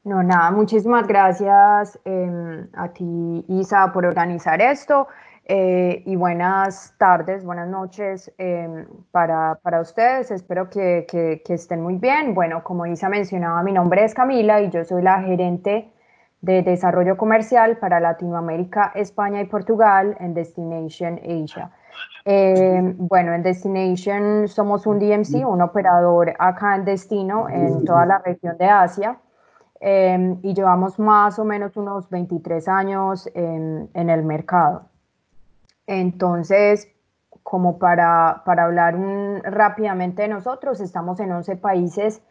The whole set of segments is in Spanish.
No, nada, muchísimas gracias a ti, Isa, por organizar esto y buenas tardes, buenas noches para ustedes. Espero que estén muy bien. Bueno, como Isa mencionaba, mi nombre es Camila y yo soy la gerente de desarrollo comercial para Latinoamérica, España y Portugal en Destination Asia. Bueno, en Destination somos un DMC, un operador acá en destino en toda la región de Asia. Y llevamos más o menos unos 23 años en el mercado. Entonces, como para hablar rápidamente de nosotros, estamos en 11 países,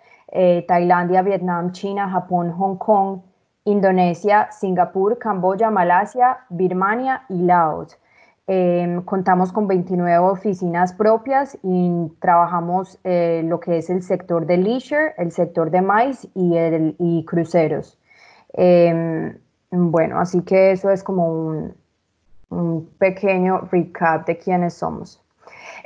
Tailandia, Vietnam, China, Japón, Hong Kong, Indonesia, Singapur, Camboya, Malasia, Birmania y Laos. Contamos con 29 oficinas propias y trabajamos lo que es el sector de leisure, el sector de MICE y cruceros. Bueno, así que eso es como un pequeño recap de quiénes somos.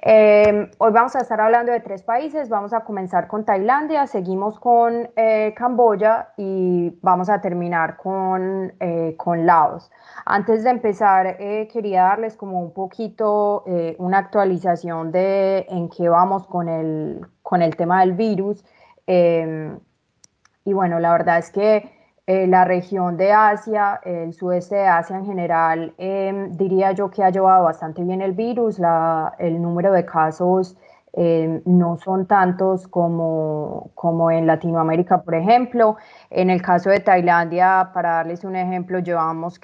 Hoy vamos a estar hablando de 3 países. Vamos a comenzar con Tailandia, seguimos con Camboya y vamos a terminar con Laos. Antes de empezar, quería darles como un poquito una actualización de en qué vamos con el tema del virus. Eh, y bueno, la verdad es que la región de Asia, el sudeste de Asia en general, diría yo que ha llevado bastante bien el virus. El número de casos no son tantos como en Latinoamérica, por ejemplo. En el caso de Tailandia, para darles un ejemplo, llevamos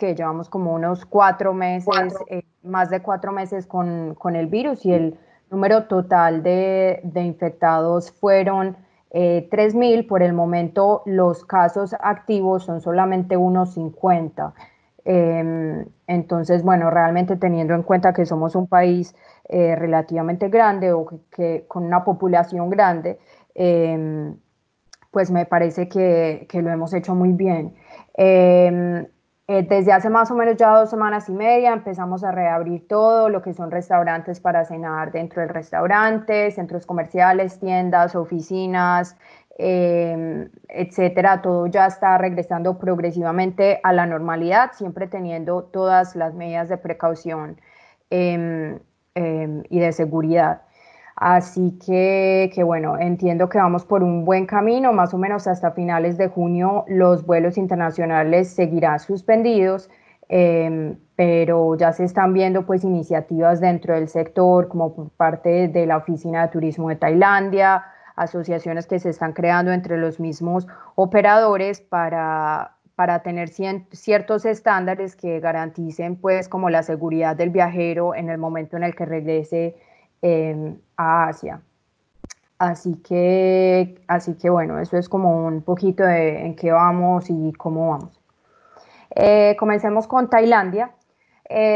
como unos 4 meses, más de 4 meses con el virus y el número total de infectados fueron 3.000. Por el momento los casos activos son solamente unos 50. Entonces, bueno, realmente teniendo en cuenta que somos un país relativamente grande o con una población grande, pues me parece que lo hemos hecho muy bien. Eh, Desde hace más o menos ya 2 semanas y media empezamos a reabrir todo lo que son restaurantes para cenar dentro del restaurante, centros comerciales, tiendas, oficinas, etcétera. Todo ya está regresando progresivamente a la normalidad, siempre teniendo todas las medidas de precaución y de seguridad. Así que bueno, entiendo que vamos por un buen camino, más o menos hasta finales de junio los vuelos internacionales seguirán suspendidos, pero ya se están viendo pues iniciativas dentro del sector como por parte de la Oficina de Turismo de Tailandia, asociaciones que se están creando entre los mismos operadores para tener ciertos estándares que garanticen pues como la seguridad del viajero en el momento en el que regrese a Asia. Así que bueno, eso es como un poquito de en qué vamos y cómo vamos. Comencemos con Tailandia.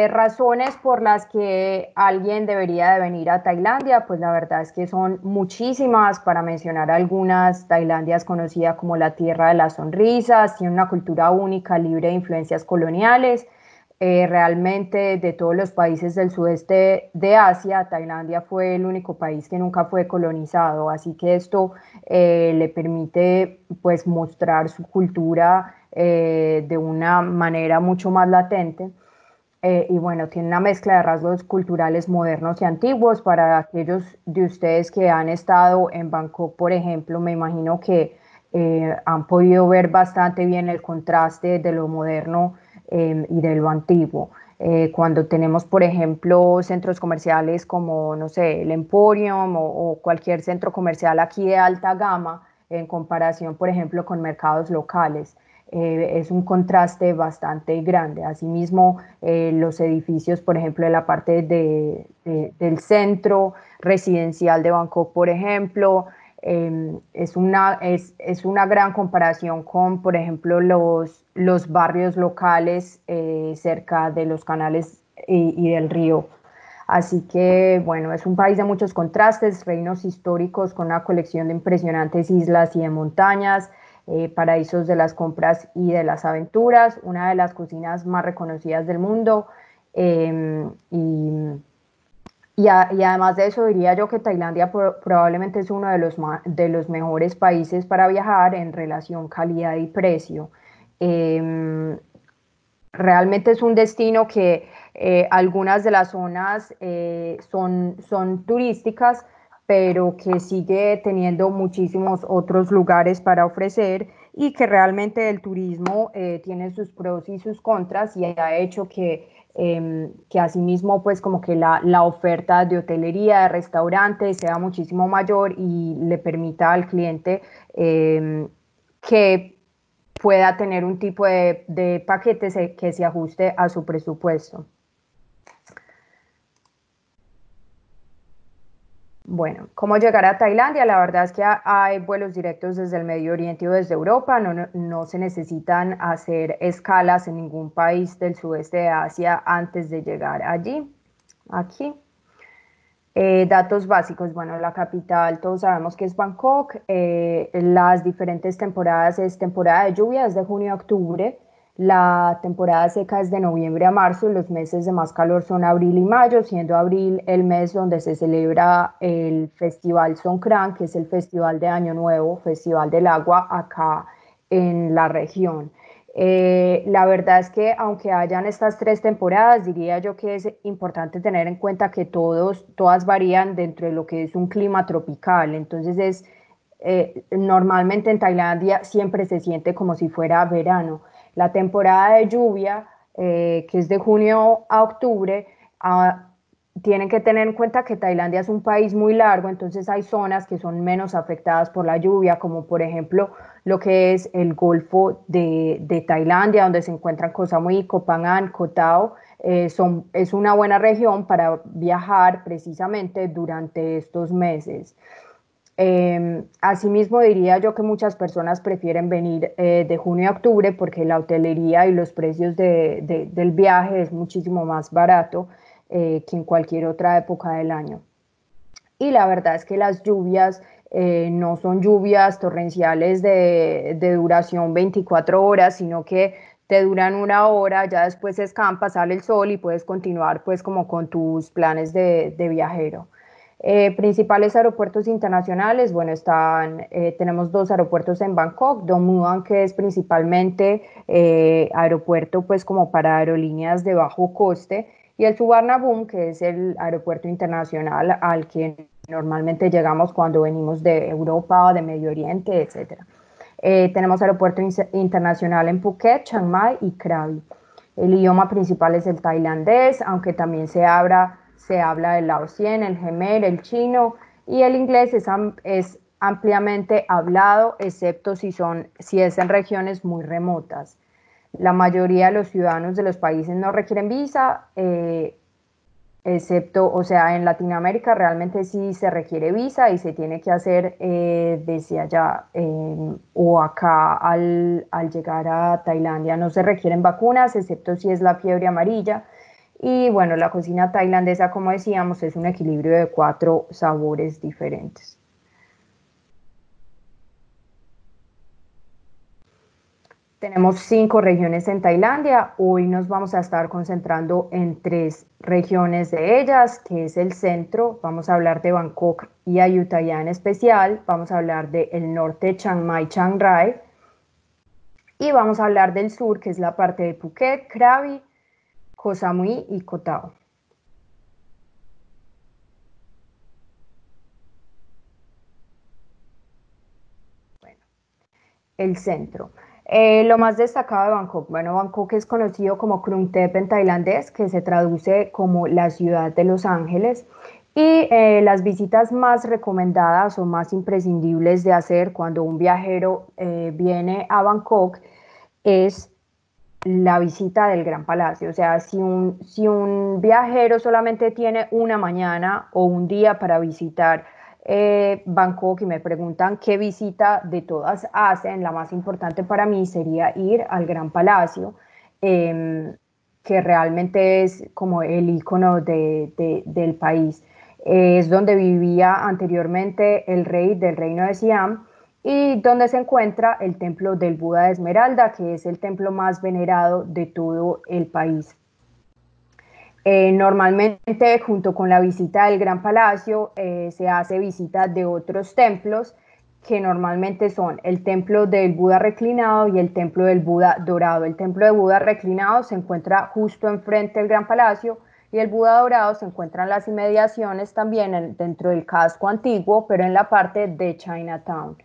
Razones por las que alguien debería de venir a Tailandia, pues la verdad es que son muchísimas. Para mencionar algunas, Tailandia es conocida como la tierra de las sonrisas, tiene una cultura única, libre de influencias coloniales. Realmente de todos los países del sudeste de Asia, Tailandia fue el único país que nunca fue colonizado, así que esto le permite pues mostrar su cultura de una manera mucho más latente. Y bueno, tiene una mezcla de rasgos culturales modernos y antiguos. Para aquellos de ustedes que han estado en Bangkok, por ejemplo, me imagino que han podido ver bastante bien el contraste de lo moderno y de lo antiguo. Cuando tenemos, por ejemplo, centros comerciales como, no sé, el Emporium o cualquier centro comercial aquí de alta gama, en comparación, por ejemplo, con mercados locales. Es un contraste bastante grande. Asimismo, los edificios, por ejemplo, de la parte del centro residencial de Bangkok, por ejemplo, es una gran comparación con, por ejemplo, los barrios locales cerca de los canales y del río. Así que, bueno, es un país de muchos contrastes, reinos históricos con una colección de impresionantes islas y de montañas, paraísos de las compras y de las aventuras, una de las cocinas más reconocidas del mundo. Y, y además de eso diría yo que Tailandia probablemente es uno de los mejores países para viajar en relación calidad y precio. Em, Realmente es un destino que algunas de las zonas son turísticas, pero que sigue teniendo muchísimos otros lugares para ofrecer y que realmente el turismo tiene sus pros y sus contras y ha hecho que asimismo pues como que la oferta de hotelería, de restaurantes sea muchísimo mayor y le permita al cliente que pueda tener un tipo de paquete que se ajuste a su presupuesto. Bueno, ¿cómo llegar a Tailandia? La verdad es que hay vuelos directos desde el Medio Oriente o desde Europa, no se necesitan hacer escalas en ningún país del sudeste de Asia antes de llegar allí, aquí. Datos básicos, bueno, la capital, todos sabemos que es Bangkok, las diferentes temporadas es temporada de lluvia, es de junio a octubre, la temporada seca es de noviembre a marzo, los meses de más calor son abril y mayo, siendo abril el mes donde se celebra el Festival Songkran, que es el Festival de Año Nuevo, Festival del Agua acá en la región. La verdad es que aunque hayan estas tres temporadas, diría yo que es importante tener en cuenta que todas varían dentro de lo que es un clima tropical. Entonces normalmente en Tailandia siempre se siente como si fuera verano. La temporada de lluvia, que es de junio a octubre, ah, tienen que tener en cuenta que Tailandia es un país muy largo, entonces hay zonas que son menos afectadas por la lluvia, como por ejemplo lo que es el Golfo de Tailandia, donde se encuentran Koh Samui, Koh Phangan, Koh Tao. Es una buena región para viajar precisamente durante estos meses. Asimismo, diría yo que muchas personas prefieren venir de junio a octubre porque la hotelería y los precios del viaje es muchísimo más barato que en cualquier otra época del año. Y la verdad es que las lluvias no son lluvias torrenciales de duración 24 horas, sino que te duran una hora, ya después se escampa, sale el sol y puedes continuar pues como con tus planes de viajero. Principales aeropuertos internacionales, bueno, tenemos dos aeropuertos en Bangkok, Don Muang, que es principalmente aeropuerto pues como para aerolíneas de bajo coste, y el Suvarnabhumi, que es el aeropuerto internacional al que normalmente llegamos cuando venimos de Europa, de Medio Oriente, etc. Tenemos aeropuerto internacional en Phuket, Chiang Mai y Krabi. El idioma principal es el tailandés, aunque también se habla el laosiano, el jemer, el chino, y el inglés es ampliamente hablado, excepto si es en regiones muy remotas. La mayoría de los ciudadanos de los países no requieren visa, excepto, o sea, en Latinoamérica realmente sí se requiere visa y se tiene que hacer desde allá o acá al llegar a Tailandia. No se requieren vacunas, excepto si es la fiebre amarilla. Y bueno, la cocina tailandesa, como decíamos, es un equilibrio de 4 sabores diferentes. Tenemos 5 regiones en Tailandia. Hoy nos vamos a estar concentrando en 3 regiones de ellas, que es el centro. Vamos a hablar de Bangkok y Ayutthaya en especial. Vamos a hablar del norte, Chiang Mai, Chiang Rai. Y vamos a hablar del sur, que es la parte de Phuket, Krabi, Koh Samui y Koh Tao. Bueno, el centro. Lo más destacado de Bangkok, bueno, Bangkok es conocido como Krung Thep en tailandés, que se traduce como la ciudad de los ángeles. Y las visitas más recomendadas o más imprescindibles de hacer cuando un viajero viene a Bangkok es la visita del Gran Palacio. O sea, si un viajero solamente tiene una mañana o un día para visitar Bangkok y me preguntan qué visita de todas hacen, la más importante para mí sería ir al Gran Palacio, eh, que realmente es como el icono del país. Es donde vivía anteriormente el rey del reino de Siam y donde se encuentra el templo del Buda de Esmeralda, que es el templo más venerado de todo el país. Normalmente, junto con la visita del Gran Palacio, se hace visita de otros templos que normalmente son el templo del Buda reclinado y el templo del Buda dorado. El templo de Buda reclinado se encuentra justo enfrente del Gran Palacio y el Buda dorado se encuentra en las inmediaciones también dentro del casco antiguo, pero en la parte de Chinatown.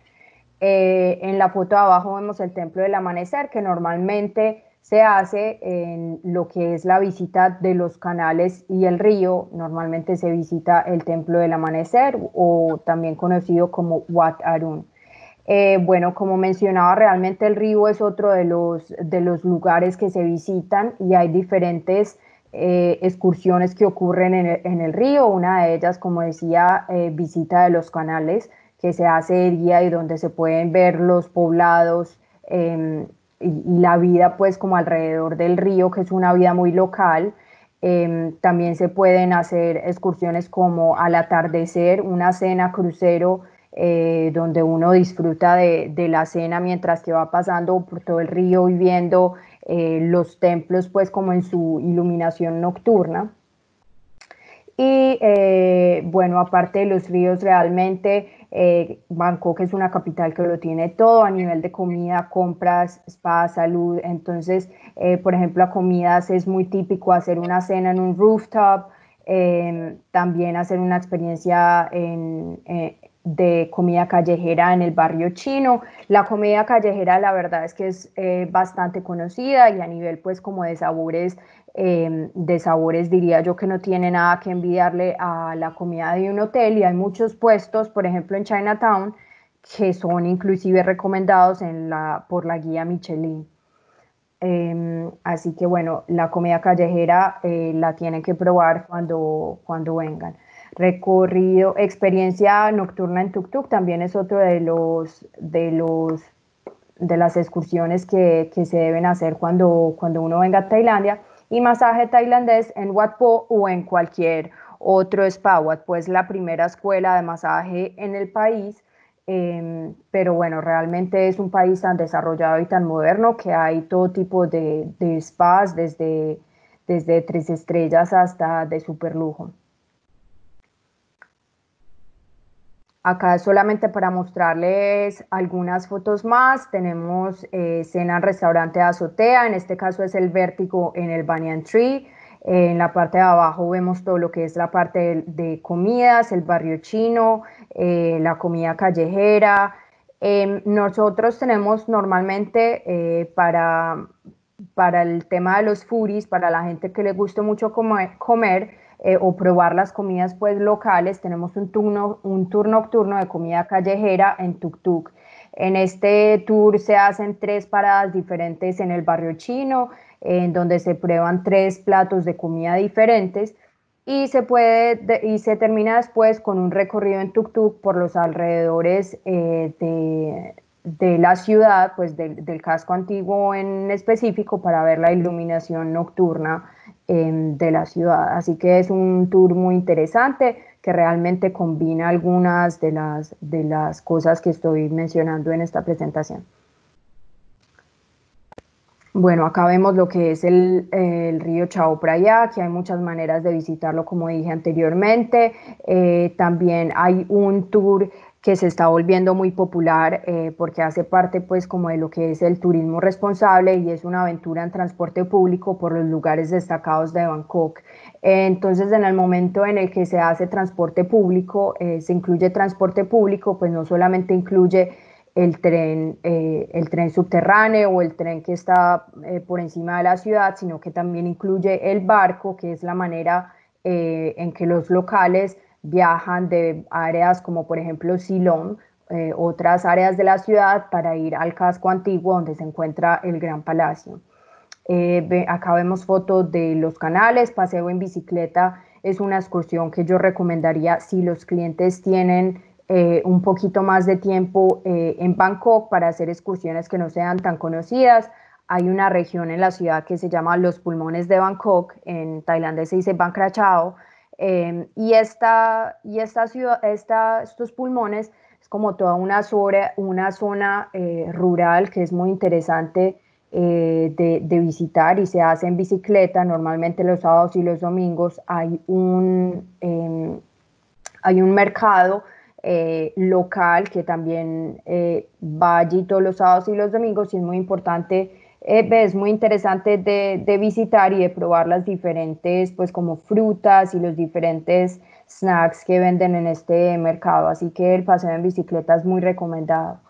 En la foto de abajo vemos el templo del amanecer, que normalmente se hace en lo que es la visita de los canales y el río. Normalmente se visita el templo del amanecer, o también conocido como Wat Arun. Bueno, como mencionaba, realmente el río es otro de los lugares que se visitan y hay diferentes excursiones que ocurren en el río. Una de ellas, como decía, visita de los canales, que se hace de día y donde se pueden ver los poblados y la vida pues como alrededor del río, que es una vida muy local. También se pueden hacer excursiones como al atardecer, una cena crucero, donde uno disfruta de la cena mientras que va pasando por todo el río y viendo los templos pues como en su iluminación nocturna. Y bueno, aparte de los ríos, realmente Bangkok es una capital que lo tiene todo a nivel de comida, compras, spa, salud. Entonces, por ejemplo, a comidas es muy típico hacer una cena en un rooftop, también hacer una experiencia de comida callejera en el barrio chino. La comida callejera, la verdad es que es bastante conocida y a nivel pues como de sabores diría yo que no tiene nada que envidiarle a la comida de un hotel, y hay muchos puestos, por ejemplo en Chinatown, que son inclusive recomendados por la guía Michelin. Así que bueno, la comida callejera la tienen que probar cuando vengan. Recorrido, experiencia nocturna en tuk-tuk también es otro de las excursiones que se deben hacer cuando uno venga a Tailandia. Y masaje tailandés en Wat Po o en cualquier otro spa. Wat Po es la primera escuela de masaje en el país, pero bueno, realmente es un país tan desarrollado y tan moderno que hay todo tipo de spas, desde 3 estrellas hasta de super lujo. Acá solamente para mostrarles algunas fotos más, tenemos cena en restaurante de azotea, en este caso es el Vértigo en el Banyan Tree. En la parte de abajo vemos todo lo que es la parte de comidas, el barrio chino, la comida callejera. Nosotros tenemos normalmente para el tema de los foodies, para la gente que le guste mucho comer o probar las comidas pues locales, tenemos un tour nocturno de comida callejera en tuk-tuk. En este tour se hacen 3 paradas diferentes en el barrio chino, en donde se prueban 3 platos de comida diferentes, y se termina después con un recorrido en tuk-tuk por los alrededores de la ciudad, pues del casco antiguo en específico, para ver la iluminación nocturna de la ciudad. Así que es un tour muy interesante que realmente combina algunas de las cosas que estoy mencionando en esta presentación. Bueno, acá vemos lo que es el río Chao Phraya, que hay muchas maneras de visitarlo, como dije anteriormente. También hay un tour que se está volviendo muy popular porque hace parte pues como de lo que es el turismo responsable, y es una aventura en transporte público por los lugares destacados de Bangkok. Entonces, en el momento en el que se hace transporte público, se incluye transporte público, pues no solamente incluye el tren subterráneo o el tren que está por encima de la ciudad, sino que también incluye el barco, que es la manera en que los locales viajan de áreas como por ejemplo Silom, otras áreas de la ciudad, para ir al casco antiguo donde se encuentra el Gran Palacio. Acá vemos fotos de los canales. Paseo en bicicleta es una excursión que yo recomendaría si los clientes tienen un poquito más de tiempo en Bangkok, para hacer excursiones que no sean tan conocidas. Hay una región en la ciudad que se llama los pulmones de Bangkok, en tailandés se dice Bang Krachao, estos pulmones es como toda una zona rural que es muy interesante, de visitar y se hace en bicicleta. Normalmente los sábados y los domingos hay un mercado local que también va allí todos los sábados y los domingos y es muy importante, es muy interesante de visitar y de probar las diferentes, pues como frutas y los diferentes snacks que venden en este mercado. Así que el paseo en bicicleta es muy recomendado.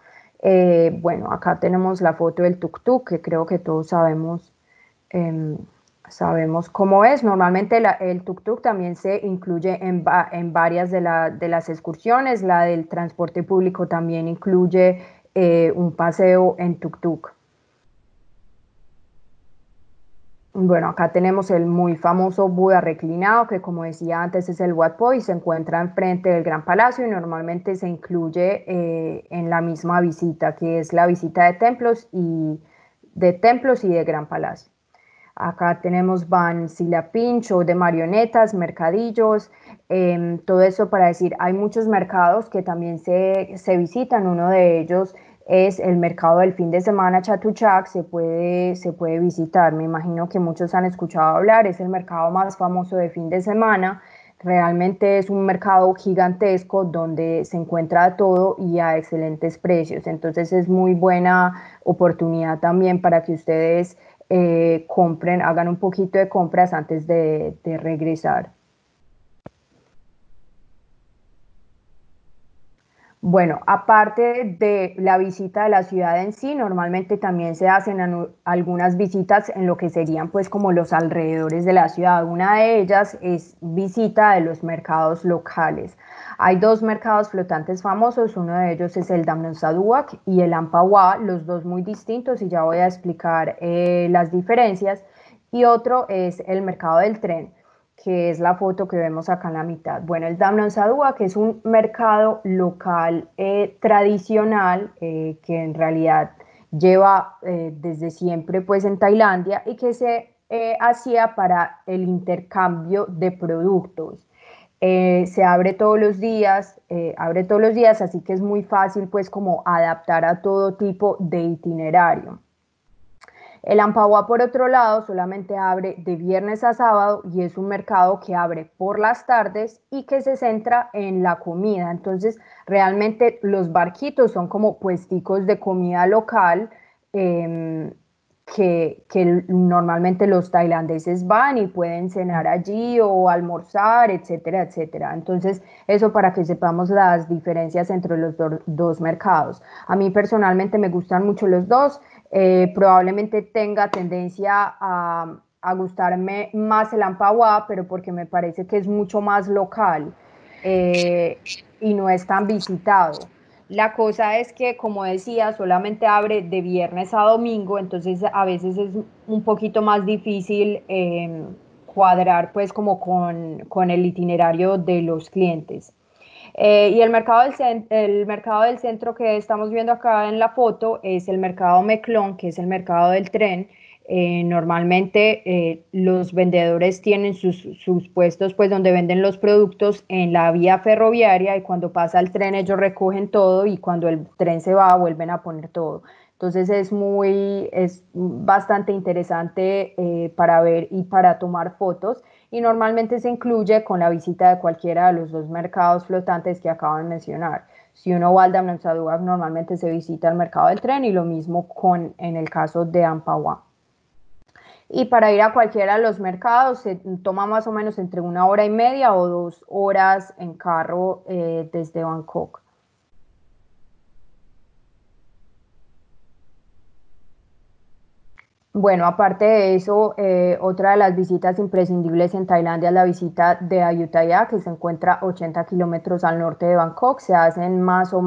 Bueno, acá tenemos la foto del tuk-tuk, que creo que todos em, sabemos cómo es. Normalmente el tuk-tuk también se incluye en varias de las excursiones. La del transporte público también incluye un paseo en tuk-tuk. Bueno, acá tenemos el muy famoso Buda reclinado, que como decía antes es el Wat Po y se encuentra enfrente del Gran Palacio y normalmente se incluye en la misma visita, que es la visita de templos y de Gran Palacio. Acá tenemos Ban Silapin, show de marionetas, mercadillos, todo eso para decir, hay muchos mercados que también se visitan. Uno de ellos es el mercado del fin de semana Chatuchak, se puede visitar. Me imagino que muchos han escuchado hablar, es el mercado más famoso de fin de semana. Realmente es un mercado gigantesco donde se encuentra todo y a excelentes precios. Entonces es muy buena oportunidad también para que ustedes compren, hagan un poquito de compras antes de regresar. Bueno, aparte de la visita de la ciudad en sí, normalmente también se hacen algunas visitas en lo que serían pues como los alrededores de la ciudad. Una de ellas es visita de los mercados locales. Hay dos mercados flotantes famosos, uno de ellos es el Damnon Saduak y el Ampawa, los dos muy distintos y ya voy a explicar las diferencias. Y otro es el mercado del tren, que es la foto que vemos acá en la mitad. Bueno, el Damnon Sadua, que es un mercado local tradicional que en realidad lleva desde siempre pues en Tailandia y que se hacía para el intercambio de productos. Se abre todos los días, así que es muy fácil pues como adaptar a todo tipo de itinerario. El Ampagua, por otro lado, solamente abre de viernes a sábado y es un mercado que abre por las tardes y que se centra en la comida. Entonces, realmente los barquitos son como puesticos de comida local eh, que normalmente los tailandeses van y pueden cenar allí o almorzar, etcétera, etcétera. Entonces, eso para que sepamos las diferencias entre los dos mercados. A mí personalmente me gustan mucho los dos. Probablemente tenga tendencia a gustarme más el Ampagua, pero porque me parece que es mucho más local eh, y no es tan visitado. La cosa es que, como decía, solamente abre de viernes a domingo, entonces a veces es un poquito más difícil cuadrar pues como con el itinerario de los clientes. Y el mercado del centro que estamos viendo acá en la foto es el mercado Meclón, que es el mercado del tren. Normalmente los vendedores tienen sus puestos pues donde venden los productos en la vía ferroviaria y cuando pasa el tren ellos recogen todo y cuando el tren se va vuelven a poner todo. Entonces es bastante interesante para ver y para tomar fotos y normalmente se incluye con la visita de cualquiera de los dos mercados flotantes que acabo de mencionar. Si uno va al Damnon Saduak, normalmente se visita el mercado del tren y lo mismo en el caso de Ampagua. Y para ir a cualquiera de los mercados se toma más o menos entre 1 hora y media o 2 horas en carro desde Bangkok. Bueno, aparte de eso, otra de las visitas imprescindibles en Tailandia es la visita de Ayutthaya, que se encuentra 80 kilómetros al norte de Bangkok. Se hace más o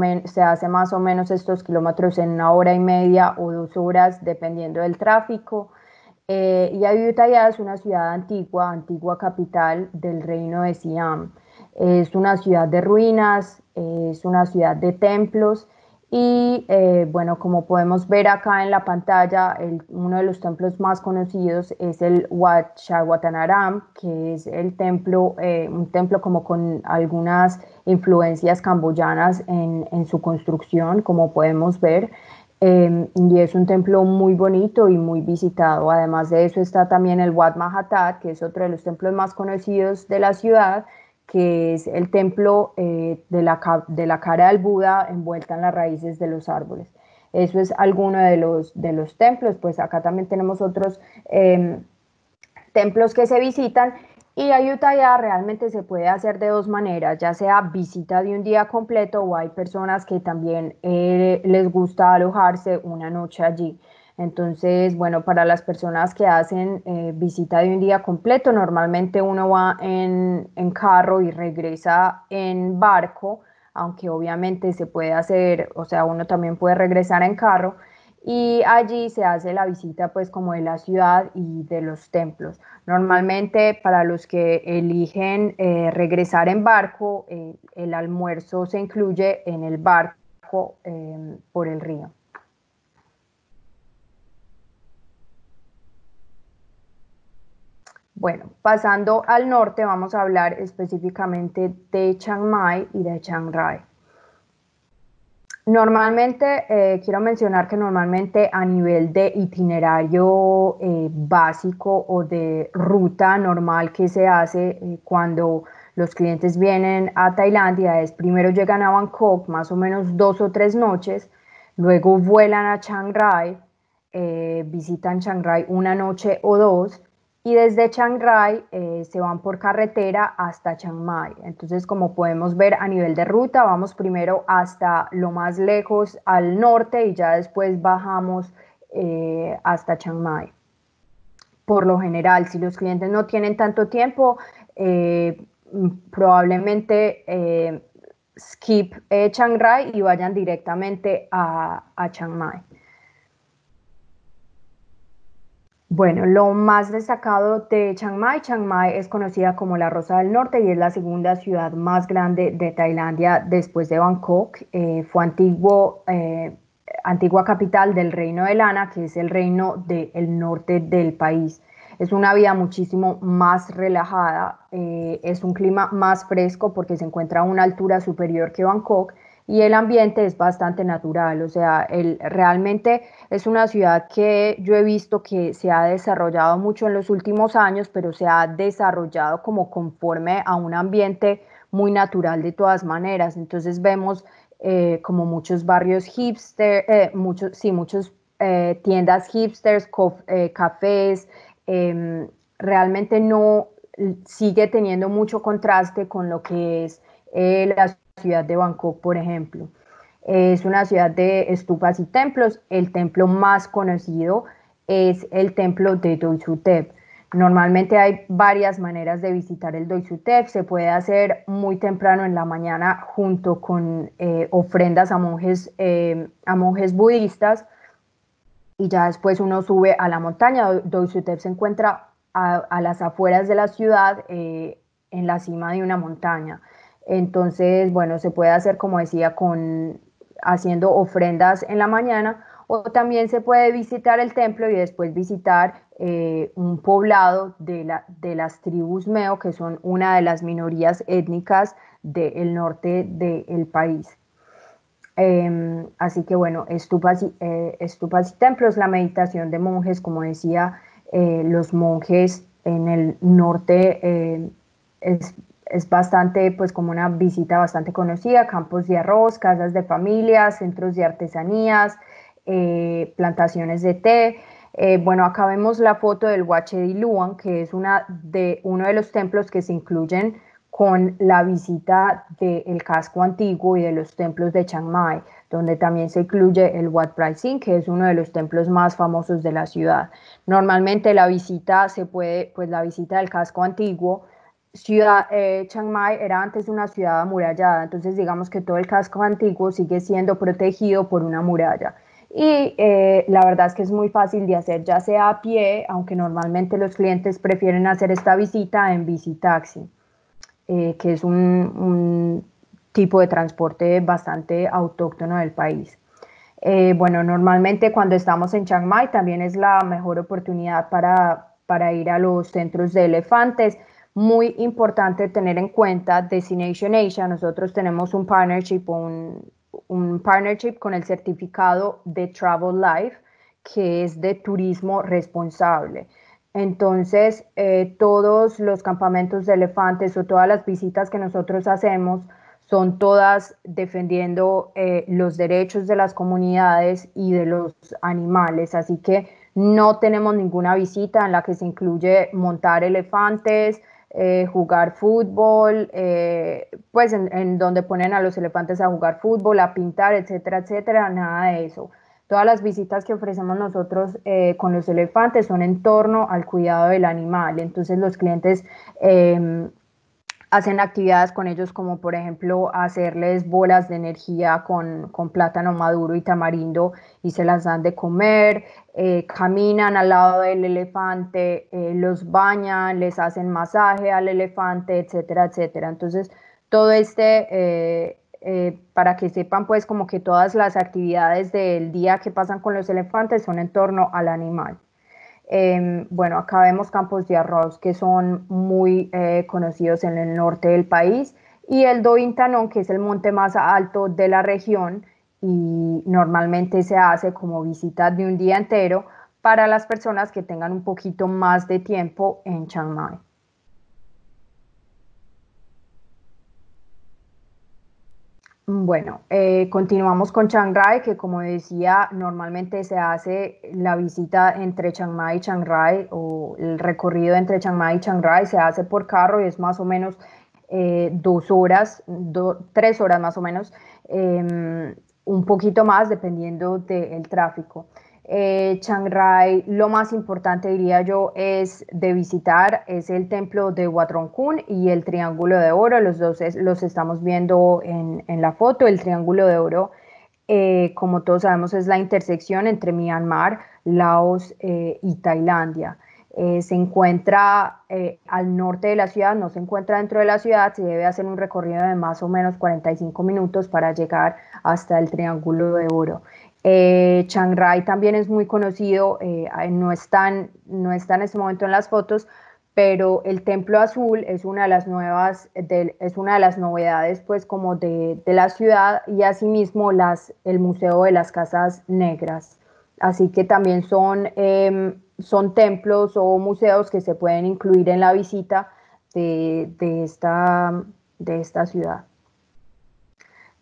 menos estos kilómetros en 1 hora y media o 2 horas, dependiendo del tráfico. Y Ayutthaya es una ciudad antigua, antigua capital del reino de Siam. Es una ciudad de ruinas, es una ciudad de templos y bueno, como podemos ver acá en la pantalla, uno de los templos más conocidos es el Wat Chawatthanaram, que es el templo, un templo como con algunas influencias camboyanas en su construcción, como podemos ver. Y es un templo muy bonito y muy visitado. Además de eso está también el Wat Mahathat, que es otro de los templos más conocidos de la ciudad, que es el templo de la cara del Buda envuelta en las raíces de los árboles. Eso es alguno de los templos. Pues acá también tenemos otros templos que se visitan, y Ayutthaya realmente se puede hacer de dos maneras, ya sea visita de un día completo, o hay personas que también les gusta alojarse una noche allí. Entonces, bueno, para las personas que hacen visita de un día completo, normalmente uno va en carro y regresa en barco, aunque obviamente se puede hacer, o sea, uno también puede regresar en carro, y allí se hace la visita pues como de la ciudad y de los templos. Normalmente para los que eligen regresar en barco, el almuerzo se incluye en el barco por el río. Bueno, pasando al norte vamos a hablar específicamente de Chiang Mai y de Chiang Rai. Normalmente, quiero mencionar que normalmente a nivel de itinerario básico o de ruta normal que se hace cuando los clientes vienen a Tailandia es: primero llegan a Bangkok, más o menos 2 o 3 noches, luego vuelan a Chiang Rai, visitan Chiang Rai una noche o dos, y desde Chiang Rai se van por carretera hasta Chiang Mai. Entonces, como podemos ver a nivel de ruta, vamos primero hasta lo más lejos al norte y ya después bajamos hasta Chiang Mai. Por lo general, si los clientes no tienen tanto tiempo, probablemente skip Chiang Rai y vayan directamente a Chiang Mai. Bueno, lo más destacado de Chiang Mai es conocida como la Rosa del Norte y es la segunda ciudad más grande de Tailandia después de Bangkok. Fue antigua capital del reino de Lana, que es el reino del norte del país. Es una vida muchísimo más relajada, es un clima más fresco porque se encuentra a una altura superior que Bangkok, y el ambiente es bastante natural. O sea, realmente es una ciudad que yo he visto que se ha desarrollado mucho en los últimos años, pero se ha desarrollado como conforme a un ambiente muy natural de todas maneras. Entonces vemos como muchos barrios hipster, muchos tiendas hipsters, cafés. Realmente no sigue teniendo mucho contraste con lo que es la ciudad de Bangkok, por ejemplo. Es una ciudad de estupas y templos. El templo más conocido es el templo de Doi Suthep. Normalmente hay varias maneras de visitar el Doi Suthep. Se puede hacer muy temprano en la mañana junto con ofrendas a monjes budistas, y ya después uno sube a la montaña. Doi Suthep se encuentra a las afueras de la ciudad, en la cima de una montaña. Entonces, bueno, se puede hacer, como decía, haciendo ofrendas en la mañana, o también se puede visitar el templo y después visitar un poblado de las tribus Meo, que son una de las minorías étnicas del norte del país. Así que bueno, estupas y templos, la meditación de monjes, como decía, los monjes en el norte es bastante, pues como una visita bastante conocida: campos de arroz, casas de familia, centros de artesanías, plantaciones de té. Bueno, acá vemos la foto del Wat Che Di Luang, que es uno de los templos que se incluyen con la visita del casco antiguo y de los templos de Chiang Mai, donde también se incluye el Wat Phra Singh, que es uno de los templos más famosos de la ciudad. Normalmente la visita la visita del casco antiguo. Chiang Mai era antes una ciudad amurallada, entonces digamos que todo el casco antiguo sigue siendo protegido por una muralla. Y la verdad es que es muy fácil de hacer, ya sea a pie, aunque normalmente los clientes prefieren hacer esta visita en bicitaxi, que es un tipo de transporte bastante autóctono del país. Bueno, normalmente cuando estamos en Chiang Mai también es la mejor oportunidad para ir a los centros de elefantes. Muy importante tener en cuenta Destination Asia. Nosotros tenemos un partnership, un partnership con el certificado de Travel Life, que es de turismo responsable. Entonces, todos los campamentos de elefantes o todas las visitas que nosotros hacemos son todas defendiendo los derechos de las comunidades y de los animales. Así que no tenemos ninguna visita en la que se incluye montar elefantes, jugar fútbol, pues en donde ponen a los elefantes a jugar fútbol, a pintar, etcétera, etcétera, nada de eso. Todas las visitas que ofrecemos nosotros con los elefantes son en torno al cuidado del animal. Entonces los clientes hacen actividades con ellos como por ejemplo hacerles bolas de energía con plátano maduro y tamarindo y se las dan de comer, caminan al lado del elefante, los bañan, les hacen masaje al elefante, etcétera, etcétera. Entonces todo para que sepan pues como que todas las actividades del día que pasan con los elefantes son en torno al animal. Bueno, acá vemos campos de arroz que son muy conocidos en el norte del país y el Dointanón, que es el monte más alto de la región y normalmente se hace como visita de un día entero para las personas que tengan un poquito más de tiempo en Chiang Mai. Bueno, continuamos con Chiang Rai, que como decía, normalmente se hace la visita entre Chiang Mai y Chiang Rai, o el recorrido entre Chiang Mai y Chiang Rai se hace por carro y es más o menos 2 horas, 3 horas más o menos, un poquito más dependiendo del tráfico. Chiang Rai, lo más importante diría yo es de visitar es el templo de Wat Rong Khun y el Triángulo de Oro. Los dos los estamos viendo en la foto. El Triángulo de Oro, como todos sabemos, es la intersección entre Myanmar, Laos y Tailandia. Se encuentra al norte de la ciudad, no se encuentra dentro de la ciudad, se debe hacer un recorrido de más o menos 45 minutos para llegar hasta el Triángulo de Oro. Chiang Rai también es muy conocido, no está en este momento en las fotos, pero el Templo Azul es una de las es una de las novedades pues como de la ciudad y asimismo el Museo de las Casas Negras. Así que también son templos o museos que se pueden incluir en la visita de esta ciudad.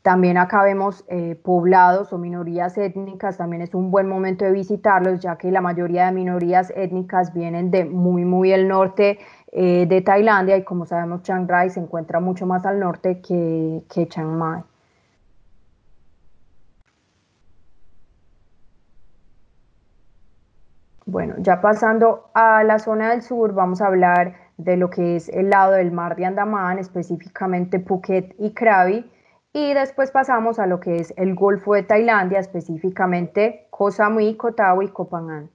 También acá vemos poblados o minorías étnicas, también es un buen momento de visitarlos, ya que la mayoría de minorías étnicas vienen de muy el norte de Tailandia y como sabemos Chiang Rai se encuentra mucho más al norte que Chiang Mai. Bueno, ya pasando a la zona del sur, vamos a hablar de lo que es el lado del mar de Andamán, específicamente Phuket y Krabi, y después pasamos a lo que es el Golfo de Tailandia, específicamente Koh Samui, Koh Tao y Koh Phangan.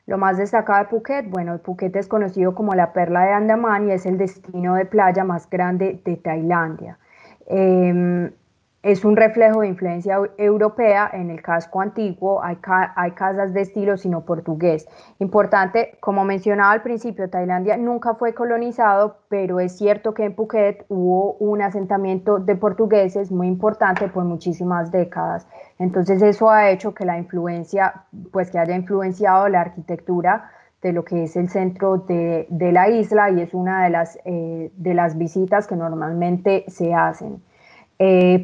Lo más destacado de Phuket, bueno, Phuket es conocido como la perla de Andamán y es el destino de playa más grande de Tailandia. Es un reflejo de influencia europea en el casco antiguo, hay casas de estilo sino portugués. Importante, como mencionaba al principio, Tailandia nunca fue colonizado, pero es cierto que en Phuket hubo un asentamiento de portugueses muy importante por muchísimas décadas. Entonces eso ha hecho que la influencia, pues que haya influenciado la arquitectura de lo que es el centro de la isla y es una de las visitas que normalmente se hacen.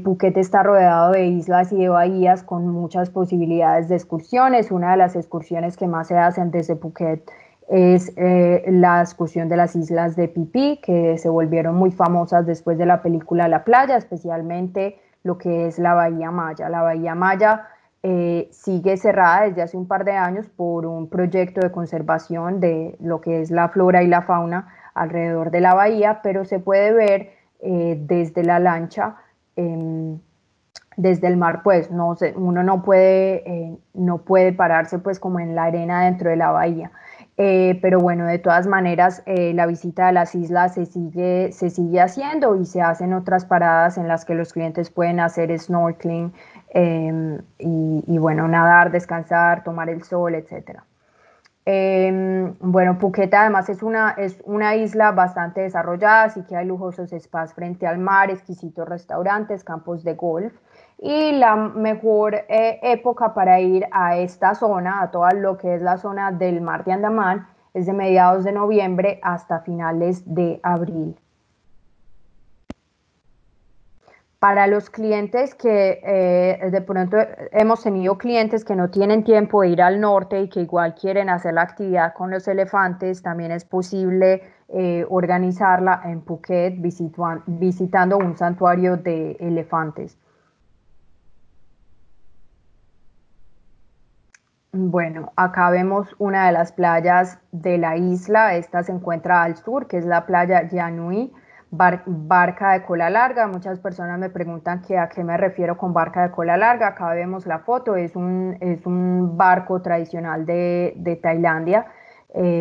Phuket está rodeado de islas y de bahías con muchas posibilidades de excursiones. Una de las excursiones que más se hacen desde Phuket es la excursión de las islas de Phi Phi, que se volvieron muy famosas después de la película La Playa, especialmente lo que es la Bahía Maya. La Bahía Maya sigue cerrada desde hace un par de años por un proyecto de conservación de lo que es la flora y la fauna alrededor de la bahía, pero se puede ver desde la lancha desde el mar, pues uno no puede pararse pues como en la arena dentro de la bahía. Pero bueno, de todas maneras, la visita a las islas se sigue haciendo y se hacen otras paradas en las que los clientes pueden hacer snorkeling y bueno, nadar, descansar, tomar el sol, etcétera. Bueno, Phuket además es una isla bastante desarrollada, así que hay lujosos spas frente al mar, exquisitos restaurantes, campos de golf. Y la mejor época para ir a esta zona, a toda lo que es la zona del mar de Andamán, es de mediados de noviembre hasta finales de abril. Para los clientes que de pronto hemos tenido clientes que no tienen tiempo de ir al norte y que igual quieren hacer la actividad con los elefantes, también es posible organizarla en Phuket visitando un santuario de elefantes. Bueno, acá vemos una de las playas de la isla. Esta se encuentra al sur, que es la playa Yanui, barca de cola larga. Muchas personas me preguntan que a qué me refiero con barca de cola larga. Acá vemos la foto, es un barco tradicional de Tailandia.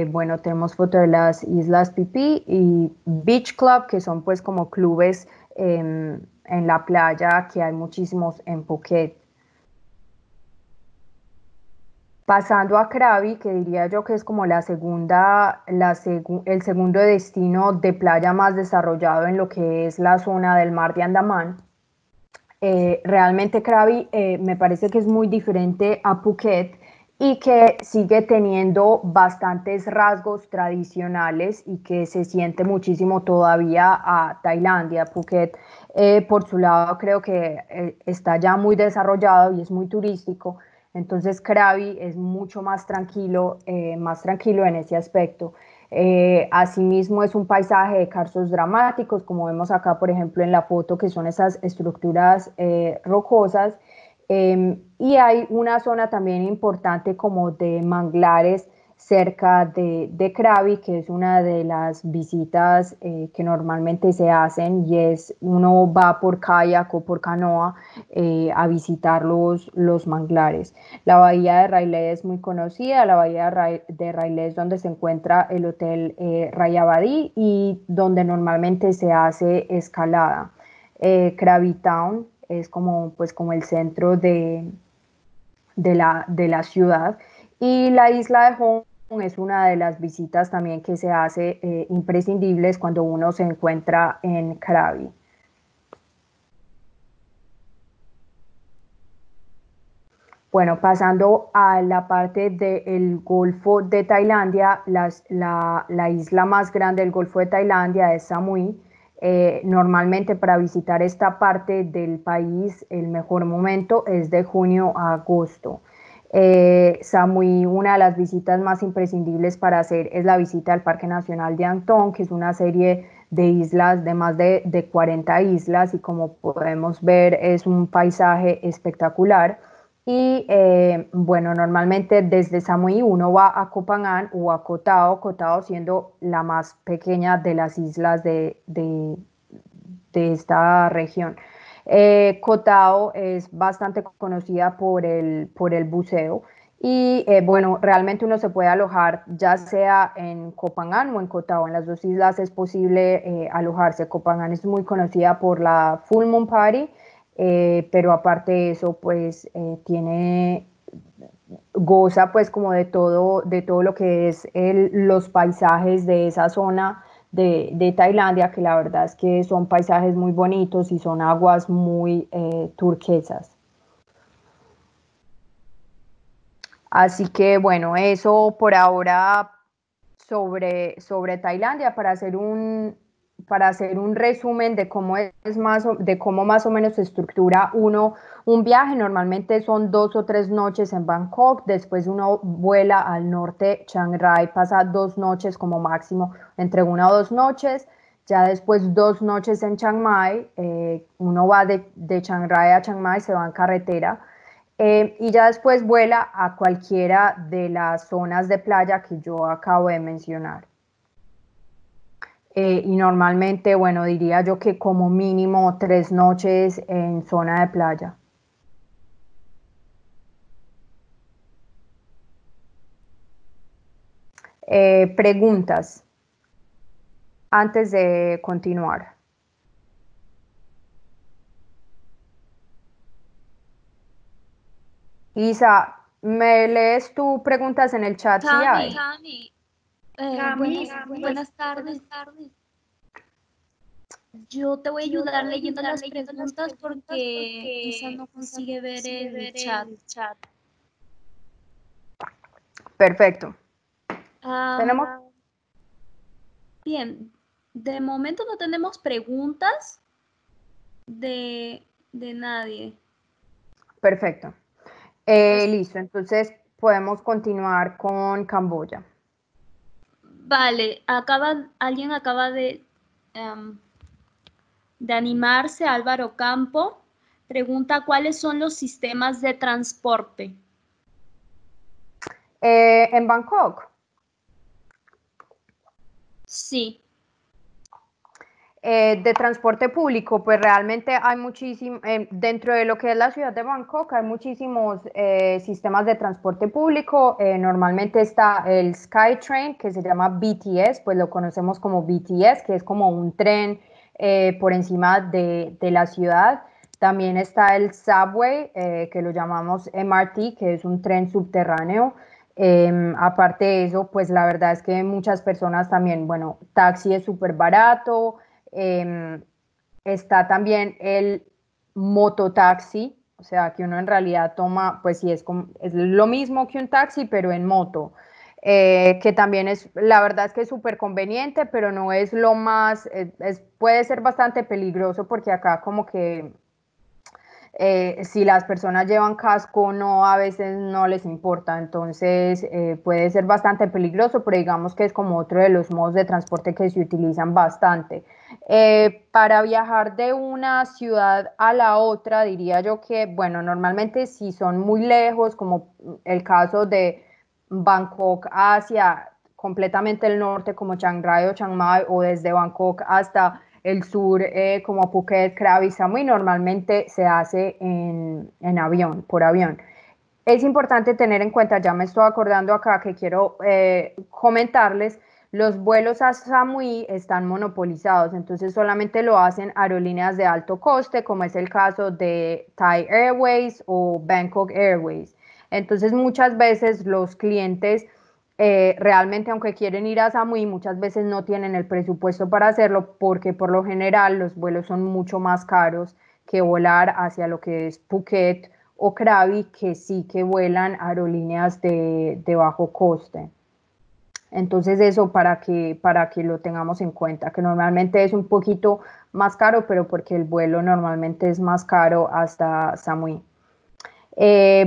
Bueno, tenemos foto de las Islas Phi Phi y Beach Club, que son pues como clubes en la playa, que hay muchísimos en Phuket. Pasando a Krabi, que diría yo que es como el segundo destino de playa más desarrollado en lo que es la zona del mar de Andamán. Realmente Krabi me parece que es muy diferente a Phuket y que sigue teniendo bastantes rasgos tradicionales y que se siente muchísimo todavía a Tailandia. Phuket, por su lado, creo que está ya muy desarrollado y es muy turístico. Entonces Krabi es mucho más tranquilo en ese aspecto. Asimismo es un paisaje de carzos dramáticos, como vemos acá, por ejemplo, en la foto, que son esas estructuras rocosas. Y hay una zona también importante como de manglares cerca de Krabi, que es una de las visitas que normalmente se hacen y es uno va por kayak o por canoa a visitar los manglares. La bahía de Railay es muy conocida, la bahía de Railay es donde se encuentra el hotel Rayabadi y donde normalmente se hace escalada. Krabi Town es como, pues, como el centro de la ciudad y la isla de Hong Kong es una de las visitas también que se hace imprescindibles cuando uno se encuentra en Krabi. Bueno, pasando a la parte del Golfo de Tailandia, la isla más grande del Golfo de Tailandia es Samui. Normalmente para visitar esta parte del país el mejor momento es de junio a agosto. Samui, una de las visitas más imprescindibles para hacer es la visita al Parque Nacional de Angtong, que es una serie de islas, de más de 40 islas, y como podemos ver es un paisaje espectacular. Y bueno, normalmente desde Samui uno va a Koh Phangan o a Koh Tao, Koh Tao siendo la más pequeña de las islas de esta región. Koh Tao es bastante conocida por el buceo y bueno, realmente uno se puede alojar ya sea en Koh Phangan o en Koh Tao. En las dos islas es posible alojarse. Koh Phangan es muy conocida por la Full Moon Party, pero aparte de eso, pues goza pues como de todo lo que es los paisajes de esa zona de Tailandia, que la verdad es que son paisajes muy bonitos y son aguas muy turquesas. Así que bueno, eso por ahora sobre Tailandia para hacer un resumen de de cómo más o menos se estructura un viaje. Normalmente son 2 o 3 noches en Bangkok, después uno vuela al norte, Chiang Rai, pasa 2 noches como máximo, entre 1 o 2 noches. Ya después 2 noches en Chiang Mai, uno va de Chiang Rai a Chiang Mai, se va en carretera. Y ya después vuela a cualquiera de las zonas de playa que yo acabo de mencionar. Y normalmente, bueno, diría yo que como mínimo 3 noches en zona de playa. Preguntas antes de continuar. Isa, ¿Me lees tus preguntas en el chat si hay? Cami, buenas tardes. Yo te voy a ayudar leyendo las preguntas porque quizás no consigue ver el chat. Perfecto. ¿Tenemos? Bien, de momento no tenemos preguntas de nadie. Perfecto. Listo, entonces podemos continuar con Camboya. Vale, alguien acaba de animarse, Álvaro Campo. Pregunta, ¿cuáles son los sistemas de transporte? ¿En Bangkok? Sí. De transporte público, pues realmente hay muchísimo, dentro de lo que es la ciudad de Bangkok, hay muchísimos sistemas de transporte público. Normalmente está el SkyTrain, que se llama BTS, pues lo conocemos como BTS, que es como un tren por encima de la ciudad. También está el Subway, que lo llamamos MRT, que es un tren subterráneo. Aparte de eso, pues la verdad es que muchas personas también, bueno, taxi es súper barato. Está también el mototaxi, o sea, que uno en realidad toma, pues sí, es lo mismo que un taxi, pero en moto, que también es, la verdad es que es súper conveniente, pero no es lo más, puede ser bastante peligroso porque acá como que si las personas llevan casco, no, a veces no les importa, entonces puede ser bastante peligroso, pero digamos que es como otro de los modos de transporte que se utilizan bastante. Para viajar de una ciudad a la otra, diría yo que, bueno, normalmente si son muy lejos, como el caso de Bangkok hacia completamente el norte, como Chiang Rai o Chiang Mai, o desde Bangkok hasta el sur, como Phuket, Krabi, Samui, normalmente se hace en avión, por avión. Es importante tener en cuenta, ya me estoy acordando acá que quiero comentarles, los vuelos a Samui están monopolizados, entonces solamente lo hacen aerolíneas de alto coste, como es el caso de Thai Airways o Bangkok Airways. Entonces muchas veces los clientes realmente, aunque quieren ir a Samui, muchas veces no tienen el presupuesto para hacerlo porque por lo general los vuelos son mucho más caros que volar hacia lo que es Phuket o Krabi, que sí que vuelan aerolíneas de bajo coste. Entonces eso para que lo tengamos en cuenta, que normalmente es un poquito más caro, pero porque el vuelo normalmente es más caro hasta Samui.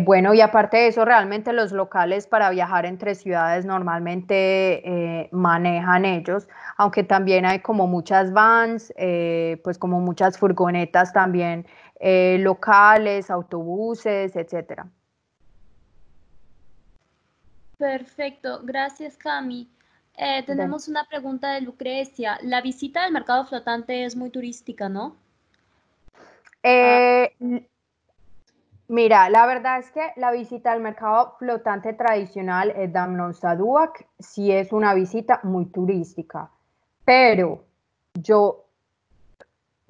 Bueno, y aparte de eso, realmente los locales para viajar entre ciudades normalmente manejan ellos, aunque también hay como muchas vans, pues como muchas furgonetas también locales, autobuses, etcétera. Perfecto, gracias Cami. De- Tenemos una pregunta de Lucrecia. La visita del mercado flotante es muy turística, ¿no? Eh, Mira, la verdad es que la visita al mercado flotante tradicional Damnon Saduak sí es una visita muy turística, pero yo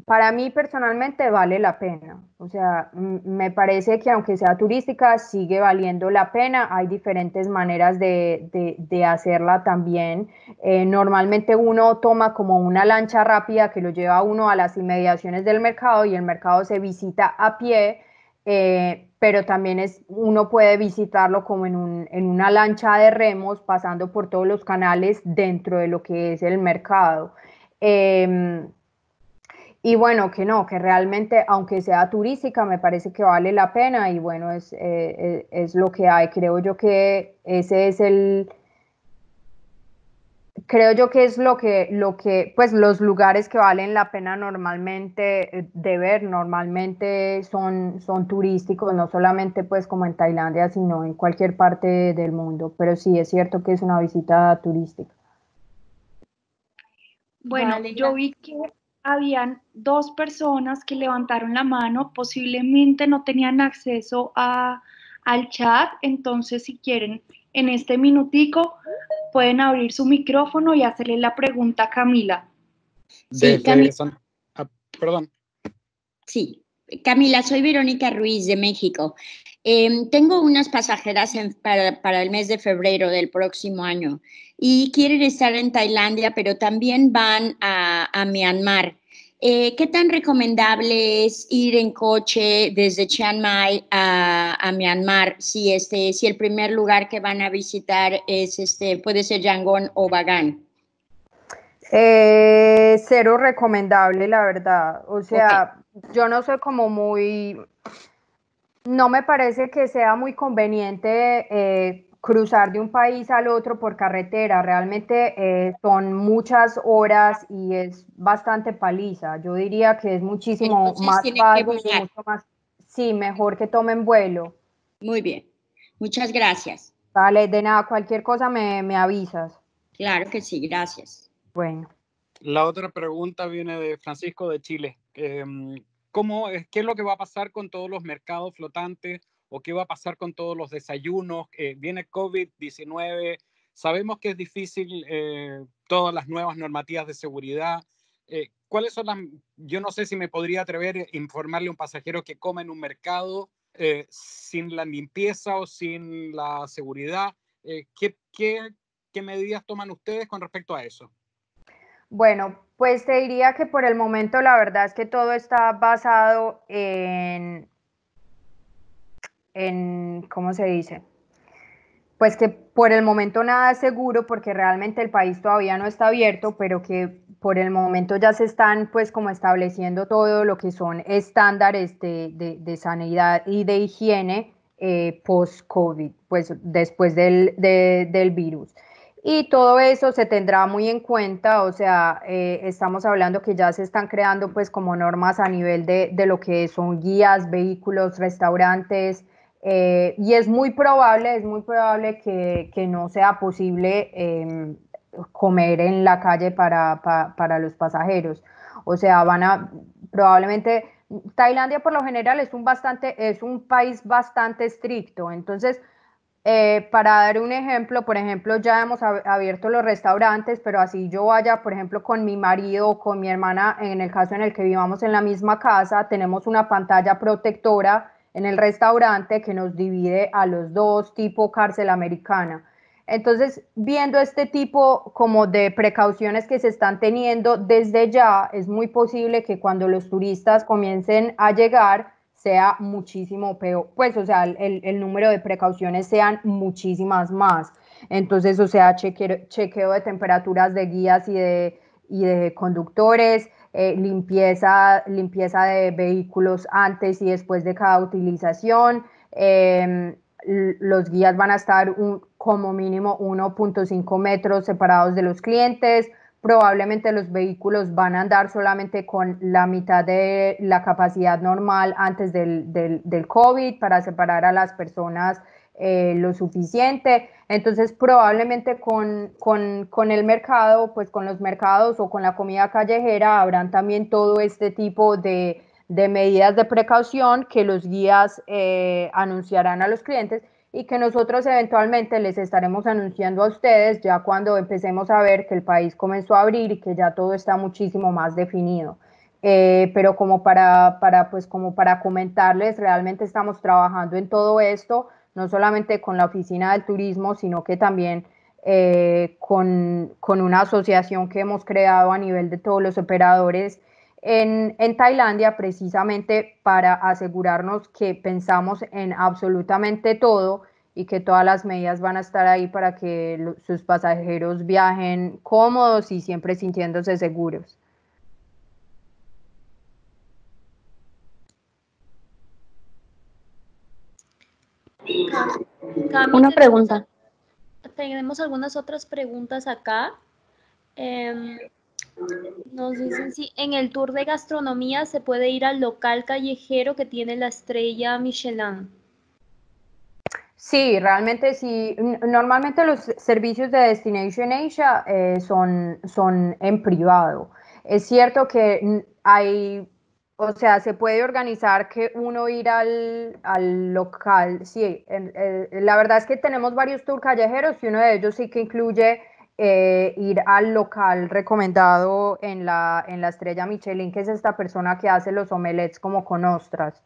para mí personalmente vale la pena. O sea, me parece que aunque sea turística, sigue valiendo la pena. Hay diferentes maneras de hacerla también. Normalmente uno toma como una lancha rápida que lo lleva a uno a las inmediaciones del mercado y el mercado se visita a pie. Pero también uno puede visitarlo como en una lancha de remos, pasando por todos los canales dentro de lo que es el mercado. Eh, y bueno, que no, que realmente, aunque sea turística, me parece que vale la pena y bueno, es lo que hay. Ese es creo yo que es pues los lugares que valen la pena normalmente de ver, normalmente son turísticos, no solamente pues como en Tailandia, sino en cualquier parte del mundo. Pero sí, es cierto que es una visita turística. Bueno, Vale, yo vi que habían dos personas que levantaron la mano, posiblemente no tenían acceso al chat, entonces si quieren, en este minutico pueden abrir su micrófono y hacerle la pregunta a Camila. Sí, Camila. Perdón. Sí, Camila, soy Verónica Ruiz de México. Tengo unas pasajeras para el mes de febrero del próximo año y quieren estar en Tailandia, pero también van a Myanmar. ¿Qué tan recomendable es ir en coche desde Chiang Mai a Myanmar si el primer lugar que van a visitar es puede ser Yangon o Bagan? Cero recomendable, la verdad. O sea, yo no soy como no me parece que sea muy conveniente cruzar de un país al otro por carretera. Realmente son muchas horas y es bastante paliza. Yo diría que es muchísimo Entonces, más tienen que fácil y volar. mucho más, sí, mejor que tomen vuelo. Muy bien. Muchas gracias. Vale, de nada, cualquier cosa me avisas. Claro que sí, gracias. Bueno. La otra pregunta viene de Francisco de Chile. ¿Qué es lo que va a pasar con todos los mercados flotantes o qué va a pasar con todos los desayunos? Viene COVID-19, sabemos que es difícil todas las nuevas normativas de seguridad. ¿Cuáles son yo no sé si me podría atrever a informarle a un pasajero que come en un mercado sin la limpieza o sin la seguridad? ¿Qué medidas toman ustedes con respecto a eso? Bueno, pues te diría que por el momento la verdad es que todo está basado en ¿cómo se dice? Pues que por el momento nada es seguro porque realmente el país todavía no está abierto, pero que por el momento ya se están pues como estableciendo todo lo que son estándares de sanidad y de higiene post-COVID, pues después del virus. Y todo eso se tendrá muy en cuenta, o sea, estamos hablando que ya se están creando pues como normas a nivel de lo que son guías, vehículos, restaurantes, y es muy probable que no sea posible comer en la calle para los pasajeros. O sea, probablemente, Tailandia por lo general es un país bastante estricto, entonces para dar un ejemplo, por ejemplo, ya hemos abierto los restaurantes, pero así yo vaya, por ejemplo, con mi marido o con mi hermana, en el caso en el que vivamos en la misma casa, tenemos una pantalla protectora en el restaurante que nos divide a los dos, tipo cárcel americana. Entonces, viendo este tipo como de precauciones que se están teniendo desde ya, es muy posible que cuando los turistas comiencen a llegar, sea muchísimo peor, pues, o sea, el número de precauciones sean muchísimas más. Entonces, o sea, chequeo de temperaturas de guías y de conductores, limpieza de vehículos antes y después de cada utilización. Los guías van a estar como mínimo 1.5 metros separados de los clientes. Probablemente los vehículos van a andar solamente con la mitad de la capacidad normal antes del COVID para separar a las personas lo suficiente. Entonces probablemente con el mercado, pues con los mercados o con la comida callejera habrán también todo este tipo de medidas de precaución que los guías anunciarán a los clientes y que nosotros eventualmente les estaremos anunciando a ustedes ya cuando empecemos a ver que el país comenzó a abrir y que ya todo está muchísimo más definido. Pero como para comentarles, realmente estamos trabajando en todo esto, no solamente con la Oficina del Turismo, sino que también con una asociación que hemos creado a nivel de todos los operadores en Tailandia, precisamente para asegurarnos que pensamos en absolutamente todo y que todas las medidas van a estar ahí para que sus pasajeros viajen cómodos y siempre sintiéndose seguros. Cami, Una pregunta. Tenemos algunas otras preguntas acá. Nos dicen si en el tour de gastronomía se puede ir al local callejero que tiene la estrella Michelin. Sí, realmente sí. Normalmente los servicios de Destination Asia son en privado. Es cierto que o sea, se puede organizar que uno ir al local. Sí, la verdad es que tenemos varios tours callejeros y uno de ellos sí que incluye ir al local recomendado en la estrella Michelin, que es esta persona que hace los omelets como con ostras.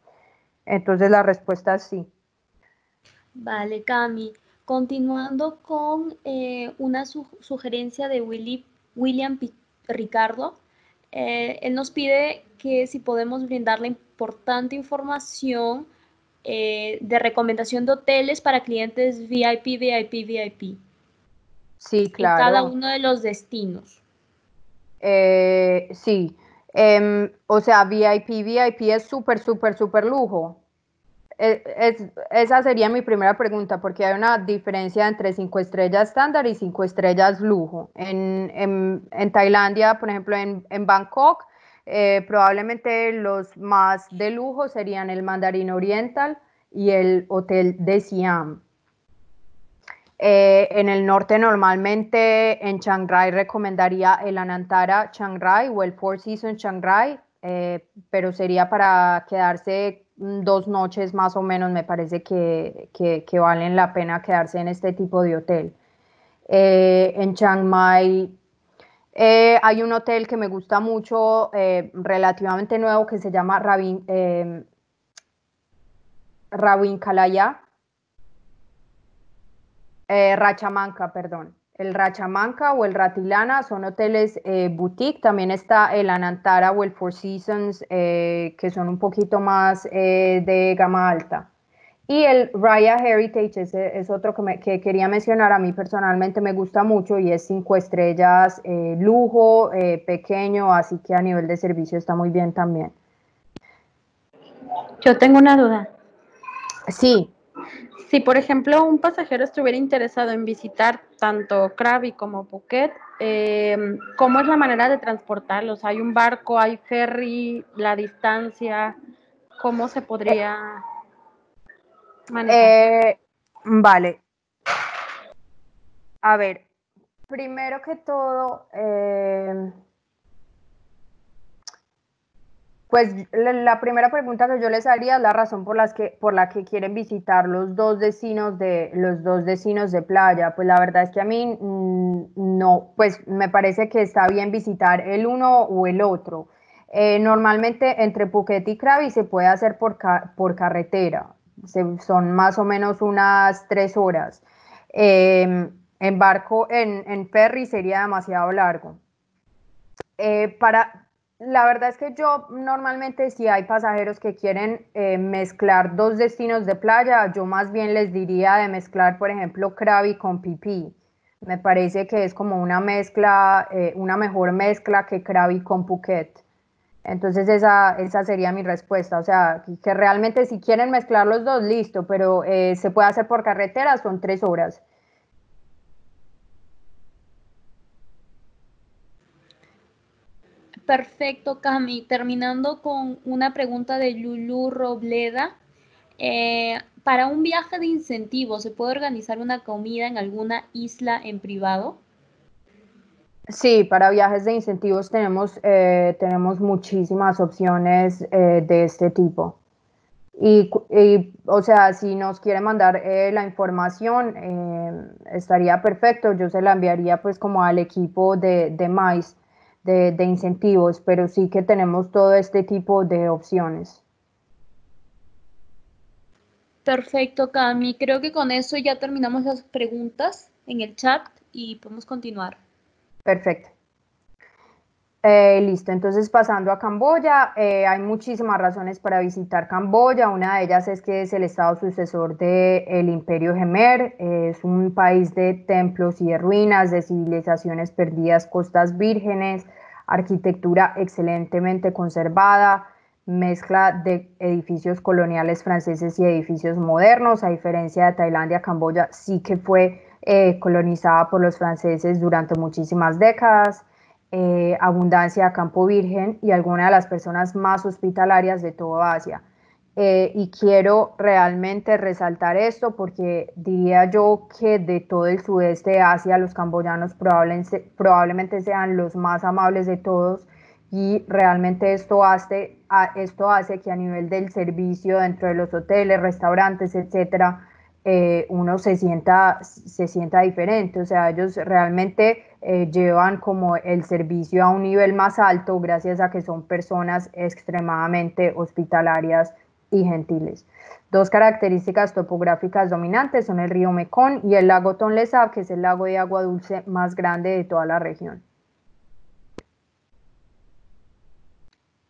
Entonces la respuesta es sí. Vale, Cami. Continuando con una sugerencia de William Ricardo, él nos pide que si podemos brindarle importante información de recomendación de hoteles para clientes VIP, VIP, VIP Sí, en cada claro. uno de los destinos. Sí. O sea, VIP, VIP es súper, súper, súper lujo. Esa sería mi primera pregunta, porque hay una diferencia entre 5 estrellas estándar y 5 estrellas lujo. En Tailandia, por ejemplo, en Bangkok, probablemente los más de lujo serían el Mandarin Oriental y el Hotel de Siam. En el norte normalmente en Chiang Rai recomendaría el Anantara Chiang Rai o el Four Seasons Chiang Rai, pero sería para quedarse 2 noches más o menos, me parece que valen la pena quedarse en este tipo de hotel. En Chiang Mai hay un hotel que me gusta mucho, relativamente nuevo, que se llama Rawinkalaya. Rachamanca, perdón. El Rachamanca o el Ratilana son hoteles boutique. También está el Anantara o el Four Seasons, que son un poquito más de gama alta. Y el Raya Heritage es otro que quería mencionar. A mí personalmente me gusta mucho y es 5 estrellas, lujo, pequeño, así que a nivel de servicio está muy bien también. Yo tengo una duda. Sí. Si, por ejemplo, un pasajero estuviera interesado en visitar tanto Krabi como Phuket, ¿cómo es la manera de transportarlos? ¿Hay un barco, hay ferry, la distancia? ¿Cómo se podría manejar? Vale. A ver, primero que todo, pues la primera pregunta que yo les haría es la razón por la que quieren visitar los dos destinos de playa. Pues la verdad es que a mí no, pues me parece que está bien visitar el uno o el otro. Normalmente entre Phuket y Krabi se puede hacer por carretera. Son más o menos unas 3 horas. En barco, en ferry sería demasiado largo. La verdad es que yo normalmente si hay pasajeros que quieren mezclar 2 destinos de playa, yo más bien les diría de mezclar, por ejemplo, Krabi con Phi Phi. Me parece que es como una mezcla, una mejor mezcla que Krabi con Phuket. Entonces esa sería mi respuesta. O sea, que realmente si quieren mezclar los dos, listo, pero se puede hacer por carretera, son 3 horas. Perfecto, Cami. Terminando con una pregunta de Lulu Robleda. Para un viaje de incentivo, ¿se puede organizar una comida en alguna isla en privado? Sí, para viajes de incentivos tenemos muchísimas opciones de este tipo. O sea, si nos quiere mandar la información, estaría perfecto. Yo se la enviaría pues como al equipo de MICE de incentivos, pero sí que tenemos todo este tipo de opciones. Perfecto, Cami. Creo que con eso ya terminamos las preguntas en el chat y podemos continuar. Perfecto. Listo, entonces pasando a Camboya, hay muchísimas razones para visitar Camboya. Una de ellas es que es el estado sucesor del Imperio Jemer. Es un país de templos y de ruinas, de civilizaciones perdidas, costas vírgenes, arquitectura excelentemente conservada, mezcla de edificios coloniales franceses y edificios modernos. A diferencia de Tailandia, Camboya sí que fue colonizada por los franceses durante muchísimas décadas. Abundancia a campo virgen y algunas de las personas más hospitalarias de toda Asia. Y quiero realmente resaltar esto porque diría yo que de todo el sudeste de Asia los camboyanos probablemente sean los más amables de todos y realmente esto hace que a nivel del servicio dentro de los hoteles, restaurantes, etcétera, uno se sienta diferente. O sea, ellos realmente llevan como el servicio a un nivel más alto gracias a que son personas extremadamente hospitalarias y gentiles. Dos características topográficas dominantes son el río Mekong y el lago Tonle Sap, que es el lago de agua dulce más grande de toda la región.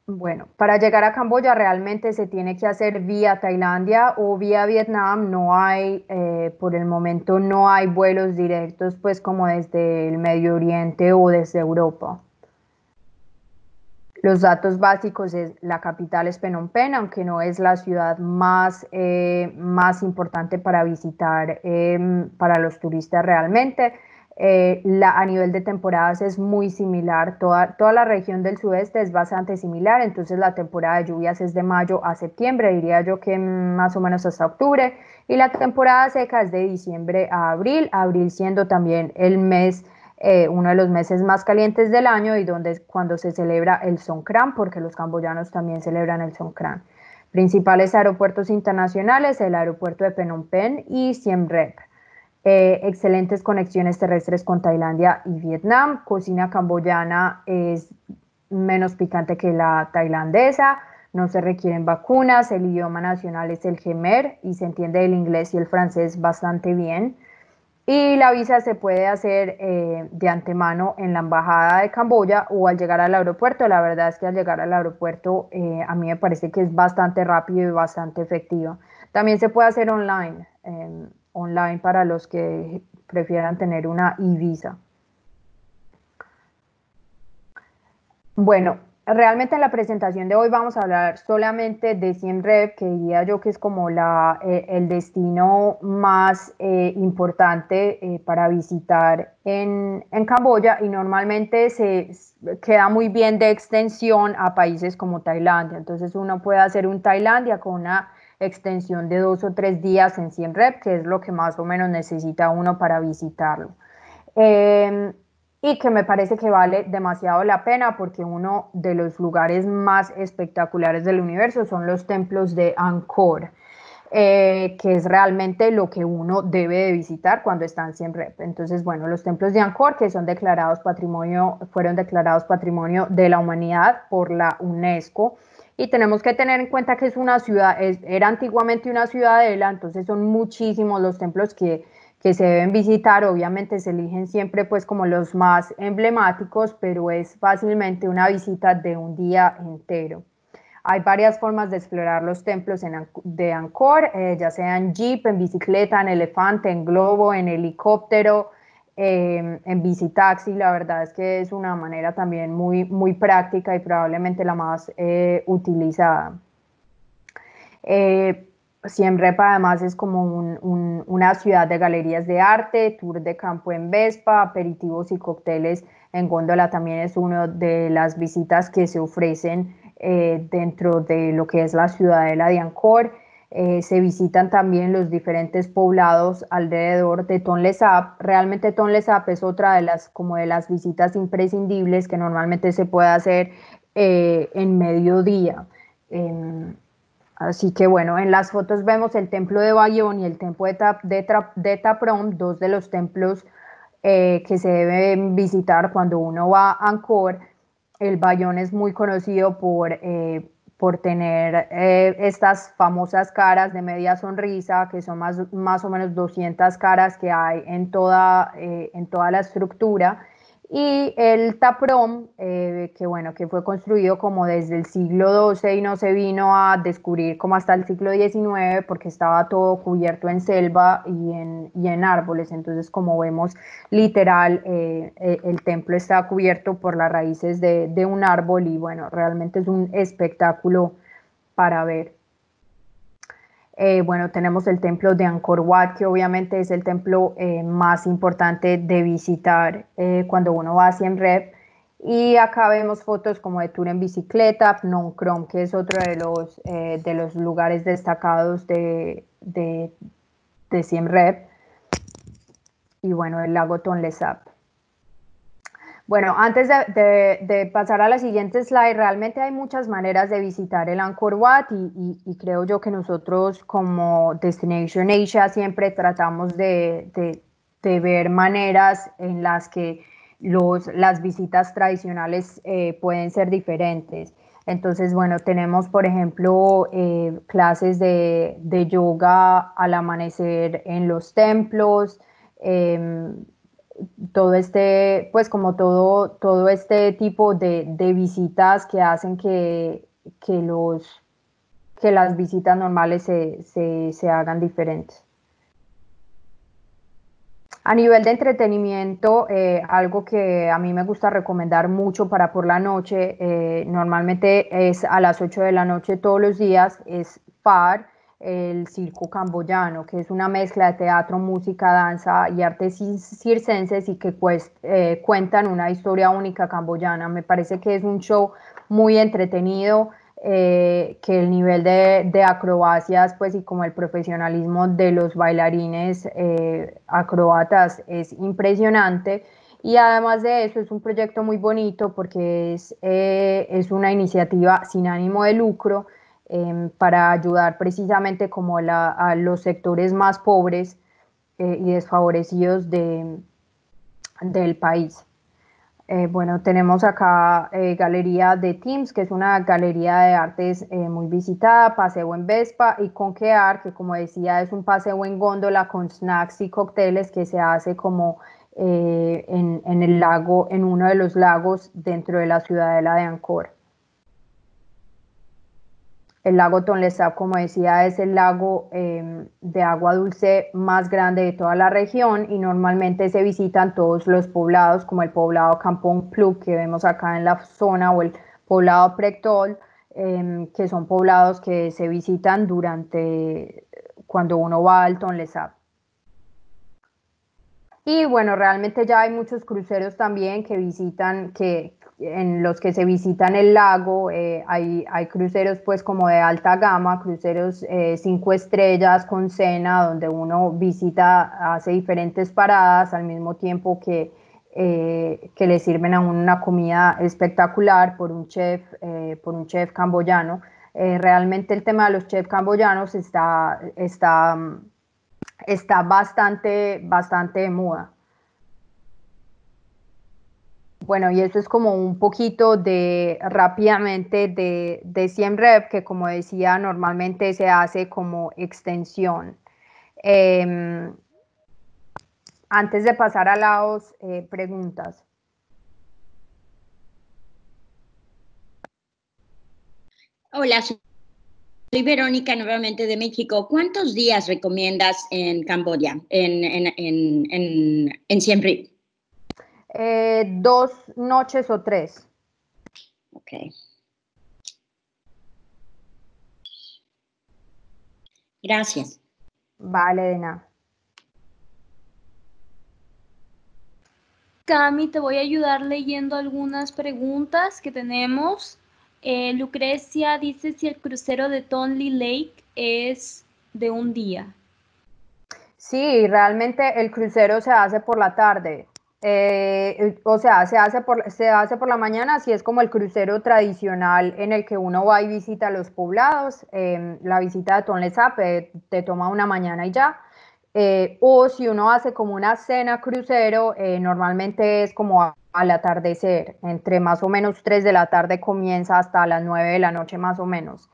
Bueno, para llegar a Camboya realmente se tiene que hacer vía Tailandia o vía Vietnam. No hay, por el momento no hay vuelos directos pues como desde el Medio Oriente o desde Europa. Los datos básicos es la capital es Phnom Penh, aunque no es la ciudad más importante para visitar para los turistas realmente. A nivel de temporadas es muy similar, toda la región del sudeste es bastante similar, entonces la temporada de lluvias es de mayo a septiembre, diría yo que más o menos hasta octubre, y la temporada seca es de diciembre a abril siendo también el mes, uno de los meses más calientes del año y cuando se celebra el Songkran, porque los camboyanos también celebran el Songkran. Principales aeropuertos internacionales, el aeropuerto de Phnom Penh y Siem Reap. Excelentes conexiones terrestres con Tailandia y Vietnam. Cocina camboyana es menos picante que la tailandesa. No se requieren vacunas. El idioma nacional es el Khmer y se entiende el inglés y el francés bastante bien. Y la visa se puede hacer de antemano en la embajada de Camboya o al llegar al aeropuerto. La verdad es que al llegar al aeropuerto a mí me parece que es bastante rápido y bastante efectivo. También se puede hacer online. Online para los que prefieran tener una e-visa. Bueno, realmente en la presentación de hoy vamos a hablar solamente de Siem Reap, que diría yo que es como el destino más importante para visitar en Camboya y normalmente se queda muy bien de extensión a países como Tailandia. Entonces uno puede hacer un Tailandia con una extensión de 2 o 3 días en Siem Reap, que es lo que más o menos necesita uno para visitarlo. Y que me parece que vale demasiado la pena porque uno de los lugares más espectaculares del universo son los templos de Angkor, que es realmente lo que uno debe de visitar cuando está en Siem Reap. Entonces, bueno, los templos de Angkor que fueron declarados Patrimonio de la Humanidad por la UNESCO. Y tenemos que tener en cuenta que es una ciudad, era antiguamente una ciudadela, entonces son muchísimos los templos que se deben visitar. Obviamente se eligen siempre pues como los más emblemáticos, pero es fácilmente una visita de un día entero. Hay varias formas de explorar los templos de Angkor, ya sea en jeep, en bicicleta, en elefante, en globo, en helicóptero, en bicitaxi. La verdad es que es una manera también muy, muy práctica y probablemente la más utilizada. Siem Reap además es como una ciudad de galerías de arte, tour de campo en Vespa, aperitivos y cócteles en góndola también es una de las visitas que se ofrecen dentro de lo que es la ciudadela de Angkor. Se visitan también los diferentes poblados alrededor de Tonle Sap. Realmente Tonle Sap es otra de las visitas imprescindibles que normalmente se puede hacer en mediodía. Así que bueno, en las fotos vemos el templo de Bayon y el templo de Ta Prohm, dos de los templos que se deben visitar cuando uno va a Angkor. El Bayon es muy conocido por tener estas famosas caras de media sonrisa, que son más o menos 200 caras que hay en toda la estructura. Y el Ta Prohm, que fue construido como desde el siglo XII y no se vino a descubrir como hasta el siglo XIX porque estaba todo cubierto en selva y en árboles. Entonces, como vemos, literal, el templo está cubierto por las raíces de un árbol y bueno, realmente es un espectáculo para ver. Bueno, tenemos el templo de Angkor Wat, que obviamente es el templo más importante de visitar cuando uno va a Siem Reap. Y acá vemos fotos como de tour en bicicleta, Phnom Krom, que es otro de los lugares destacados de Siem Reap. Y bueno, el lago Tonle Sap. Bueno, antes de pasar a la siguiente slide, realmente hay muchas maneras de visitar el Angkor Wat y creo yo que nosotros como Destination Asia siempre tratamos de ver maneras en las que las visitas tradicionales pueden ser diferentes. Entonces, bueno, tenemos, por ejemplo, clases de yoga al amanecer en los templos, em, todo este, pues como todo este tipo de visitas que hacen que que las visitas normales se hagan diferentes. A nivel de entretenimiento, algo que a mí me gusta recomendar mucho para por la noche, normalmente es a las 8 de la noche todos los días, es FAR, el circo camboyano, que es una mezcla de teatro, música, danza y artes circenses y que cuentan una historia única camboyana. Me parece que es un show muy entretenido, que el nivel de acrobacias pues y como el profesionalismo de los bailarines acrobatas es impresionante y además de eso es un proyecto muy bonito porque es una iniciativa sin ánimo de lucro para ayudar precisamente como a los sectores más pobres y desfavorecidos del país. Bueno, tenemos acá Galería de Teams, que es una galería de artes muy visitada, paseo en Vespa y Conquear, que como decía es un paseo en góndola con snacks y cócteles que se hace como en el lago, en uno de los lagos dentro de la ciudadela de Angkor. El lago Tonle Sap, como decía, es el lago de agua dulce más grande de toda la región y normalmente se visitan todos los poblados, como el poblado Kampong Pluk que vemos acá en la zona, o el poblado Prektol, que son poblados que se visitan durante cuando uno va al Tonle Sap. Y bueno, realmente ya hay muchos cruceros también que visitan, en los que se visitan el lago, hay cruceros pues como de alta gama, cruceros 5 estrellas con cena, donde uno visita, hace diferentes paradas al mismo tiempo que le sirven a uno una comida espectacular por un chef camboyano. Realmente el tema de los chefs camboyanos está bastante de moda. Bueno, y eso es como un poquito rápidamente de Siem Reap, que como decía, normalmente se hace como extensión. Eh, Antes de pasar a Laos, preguntas. Hola, soy Verónica nuevamente de México. ¿Cuántos días recomiendas en Camboya, en Siem Reap? 2 noches o 3. Ok. Gracias. Vale, de nada. Cami, te voy a ayudar leyendo algunas preguntas que tenemos. Lucrecia dice si el crucero de Tonle Lake es de un día. Sí, realmente el crucero se hace por la tarde. O sea, se hace por la mañana, así es como el crucero tradicional en el que uno va y visita los poblados. La visita de Tonle Sap te toma una mañana y ya. O si uno hace como una cena crucero, normalmente es como al atardecer, entre más o menos 3 de la tarde comienza hasta las 9 de la noche más o menos.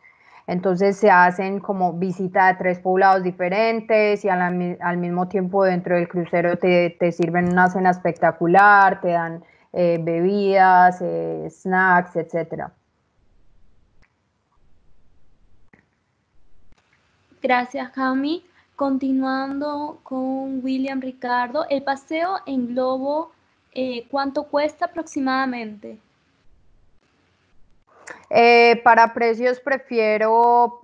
Entonces se hacen como visita de 3 poblados diferentes y al mismo tiempo dentro del crucero te sirven una cena espectacular, te dan bebidas, snacks, etc. Gracias, Cami. Continuando con William Ricardo, el paseo en globo, ¿cuánto cuesta aproximadamente? Para precios prefiero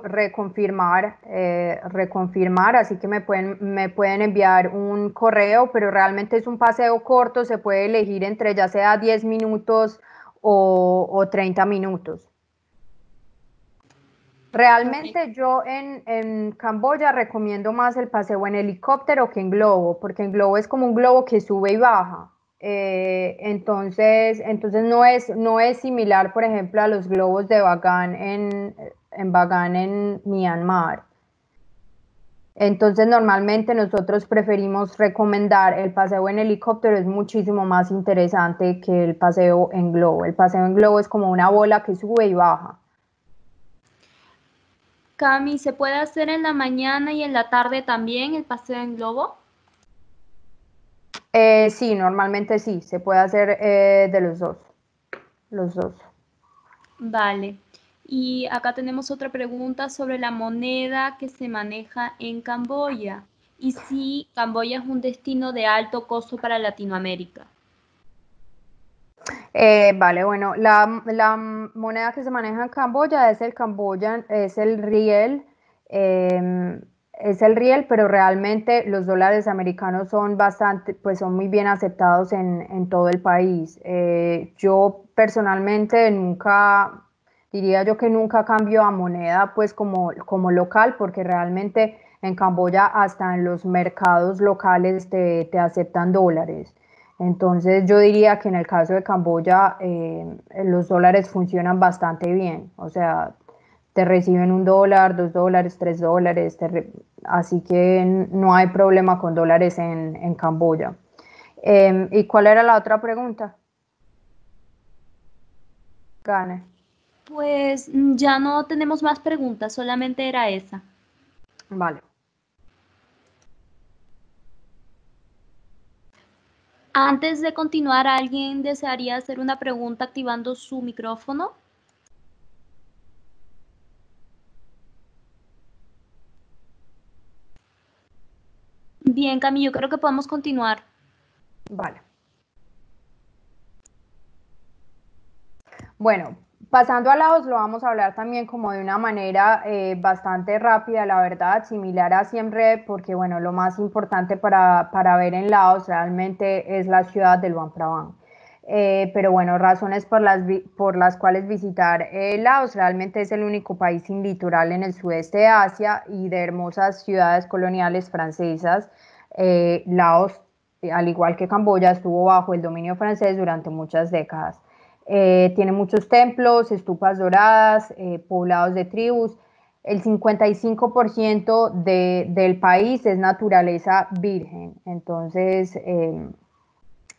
reconfirmar, así que me pueden enviar un correo, pero realmente es un paseo corto, se puede elegir entre ya sea 10 minutos o 30 minutos. Realmente yo en Camboya recomiendo más el paseo en helicóptero que en globo, porque en globo es como un globo que sube y baja. Entonces no es similar, por ejemplo, a los globos de Bagan en Bagan en Myanmar. Entonces, normalmente nosotros preferimos recomendar el paseo en helicóptero, es muchísimo más interesante que el paseo en globo. El paseo en globo es como una bola que sube y baja. Cami, ¿se puede hacer en la mañana y en la tarde también el paseo en globo? Sí, normalmente sí, se puede hacer de los dos. Los dos. Vale. Y acá tenemos otra pregunta sobre la moneda que se maneja en Camboya y si Camboya es un destino de alto costo para Latinoamérica. Vale, bueno, la moneda que se maneja en Camboya es el Cambodian, es el riel, pero realmente los dólares americanos son bastante, pues son muy bien aceptados en todo el país. Yo personalmente diría yo que nunca cambio a moneda pues como local, porque realmente en Camboya hasta en los mercados locales te aceptan dólares. Entonces yo diría que en el caso de Camboya los dólares funcionan bastante bien, o sea, te reciben $1, $2, $3, así que no hay problema con dólares en Camboya. ¿Y cuál era la otra pregunta? Gane. Pues ya no tenemos más preguntas, solamente era esa. Vale. Antes de continuar, ¿alguien desearía hacer una pregunta activando su micrófono? Bien, Camilo, creo que podemos continuar. Vale. Bueno, pasando a Laos lo vamos a hablar también como de una manera bastante rápida, la verdad, similar a Siem Reap, porque bueno, lo más importante para ver en Laos realmente es la ciudad de Luang Prabang. Pero bueno, razones por las cuales visitar Laos, realmente es el único país sin litoral en el sudeste de Asia y de hermosas ciudades coloniales francesas. Laos, al igual que Camboya, estuvo bajo el dominio francés durante muchas décadas. Tiene muchos templos, estupas doradas, poblados de tribus. El 55% del país es naturaleza virgen, entonces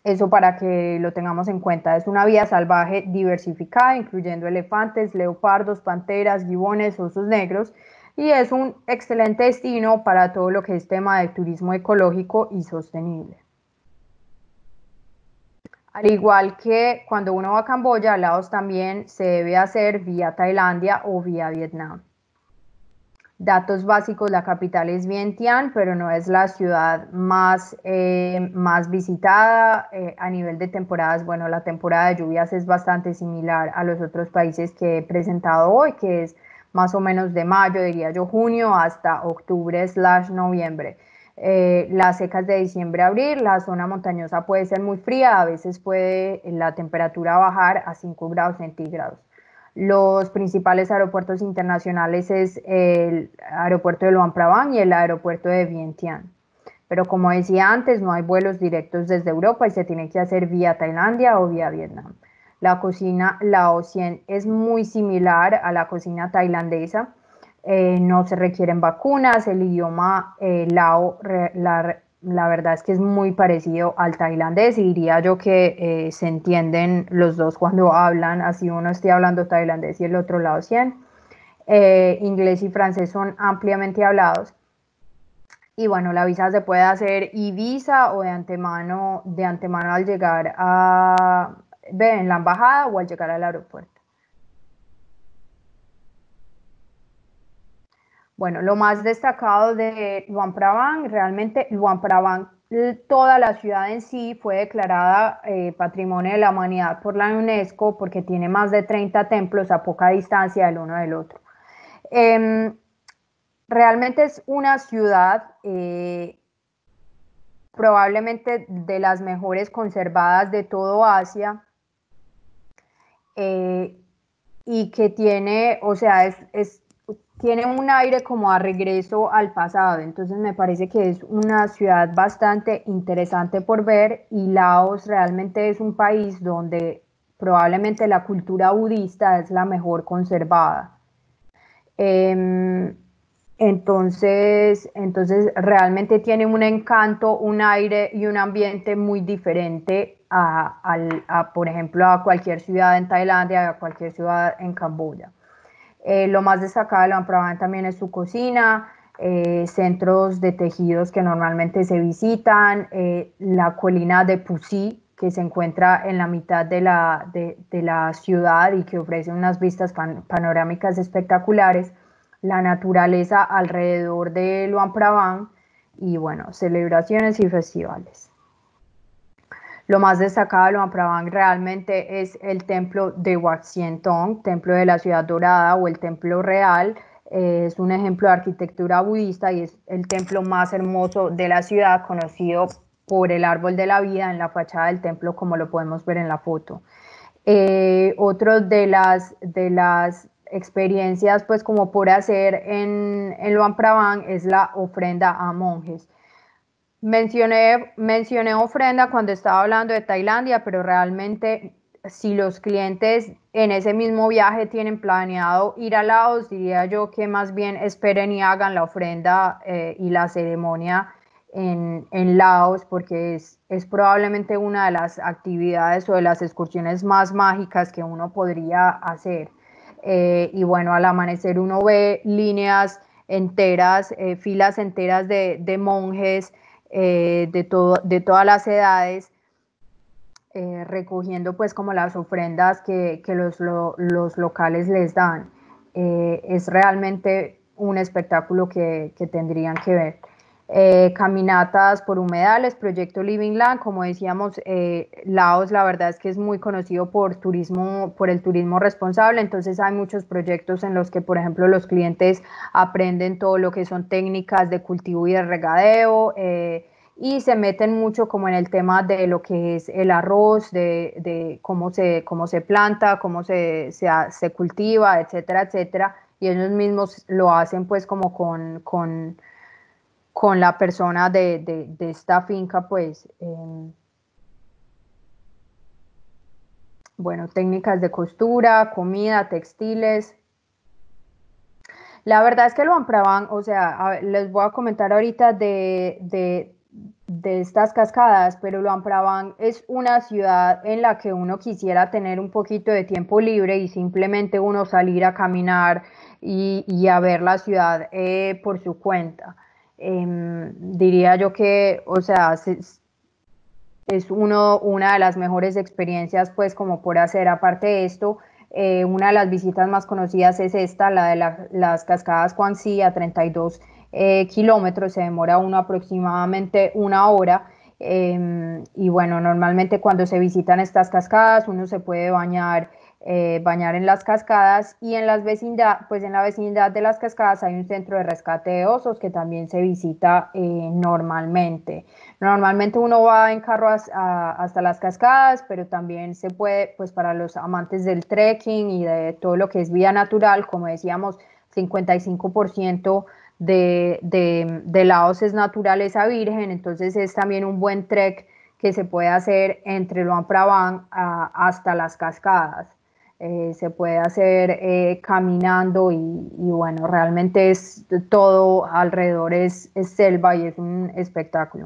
eso para que lo tengamos en cuenta. Es una vida salvaje diversificada, incluyendo elefantes, leopardos, panteras, gibones, osos negros, y es un excelente destino para todo lo que es tema de turismo ecológico y sostenible. Al igual que cuando uno va a Camboya, Laos también se debe hacer vía Tailandia o vía Vietnam. Datos básicos, la capital es Vientiane, pero no es la ciudad más visitada a nivel de temporadas. Bueno, la temporada de lluvias es bastante similar a los otros países que he presentado hoy, que es más o menos de mayo, diría yo, junio hasta octubre/noviembre. Las secas de diciembre a abril, la zona montañosa puede ser muy fría, a veces puede la temperatura bajar a 5 grados centígrados. Los principales aeropuertos internacionales es el aeropuerto de Luang Prabang y el aeropuerto de Vientiane. Pero como decía antes, no hay vuelos directos desde Europa y se tiene que hacer vía Tailandia o vía Vietnam. La cocina laosiana es muy similar a la cocina tailandesa. No se requieren vacunas, el idioma lao, la verdad es que es muy parecido al tailandés y diría yo que se entienden los dos cuando hablan, así uno esté hablando tailandés y el otro laosiano. Inglés y francés son ampliamente hablados. Y bueno, la visa se puede hacer e-visa o de antemano al llegar en la embajada o al llegar al aeropuerto. Bueno, lo más destacado de Luang Prabang, realmente Luang Prabang, toda la ciudad en sí fue declarada Patrimonio de la Humanidad por la UNESCO porque tiene más de 30 templos a poca distancia el uno del otro. Realmente es una ciudad probablemente de las mejores conservadas de todo Asia y que tiene, o sea, tiene un aire como a regreso al pasado, entonces me parece que es una ciudad bastante interesante por ver y Laos realmente es un país donde probablemente la cultura budista es la mejor conservada. Entonces realmente tiene un encanto, un aire y un ambiente muy diferente por ejemplo, a cualquier ciudad en Tailandia, a cualquier ciudad en Camboya. Lo más destacado de Luang Prabang también es su cocina, centros de tejidos que normalmente se visitan, la colina de Pusi, que se encuentra en la mitad de la ciudad y que ofrece unas vistas panorámicas espectaculares, la naturaleza alrededor de Luang Prabang y bueno, celebraciones y festivales. Lo más destacado de Luang Prabang realmente es el templo de Wat Sien Tong, templo de la ciudad dorada o el templo real. Es un ejemplo de arquitectura budista y es el templo más hermoso de la ciudad, conocido por el árbol de la vida en la fachada del templo, como lo podemos ver en la foto. Otro de las experiencias pues como por hacer en Luang Prabang es la ofrenda a monjes. Mencioné ofrenda cuando estaba hablando de Tailandia, pero realmente si los clientes en ese mismo viaje tienen planeado ir a Laos, diría yo que más bien esperen y hagan la ofrenda y la ceremonia en Laos, porque es probablemente una de las actividades o de las excursiones más mágicas que uno podría hacer. Y bueno, al amanecer uno ve líneas enteras, filas enteras de monjes, de todas las edades, recogiendo pues como las ofrendas que los locales les dan. Es realmente un espectáculo que tendrían que ver. Caminatas por humedales, proyecto Living Land, como decíamos, Laos la verdad es que es muy conocido por el turismo responsable, entonces hay muchos proyectos en los que, por ejemplo, los clientes aprenden todo lo que son técnicas de cultivo y de regadeo, y se meten mucho como en el tema de lo que es el arroz, de cómo se planta, cómo se cultiva, etcétera, etcétera, y ellos mismos lo hacen pues como con la persona de esta finca, pues, bueno, técnicas de costura, comida, textiles. La verdad es que Luang Prabang, o sea, les voy a comentar ahorita de estas cascadas, pero Luang Prabang es una ciudad en la que uno quisiera tener un poquito de tiempo libre y simplemente uno salir a caminar y a ver la ciudad por su cuenta. Diría yo que, o sea, es una de las mejores experiencias pues como por hacer. Aparte de esto, una de las visitas más conocidas es esta, la de las cascadas Huangzi a 32 kilómetros, se demora uno aproximadamente una hora. Y bueno, normalmente cuando se visitan estas cascadas uno se puede bañar en las cascadas, y en la vecindad de las cascadas hay un centro de rescate de osos que también se visita normalmente. Normalmente uno va en carro hasta las cascadas, pero también se puede, pues para los amantes del trekking y de todo lo que es vida natural, como decíamos, 55% de Laos es naturaleza virgen, entonces es también un buen trek que se puede hacer entre Luang Prabang hasta las cascadas. Se puede hacer caminando y bueno, realmente es todo alrededor es selva y es un espectáculo.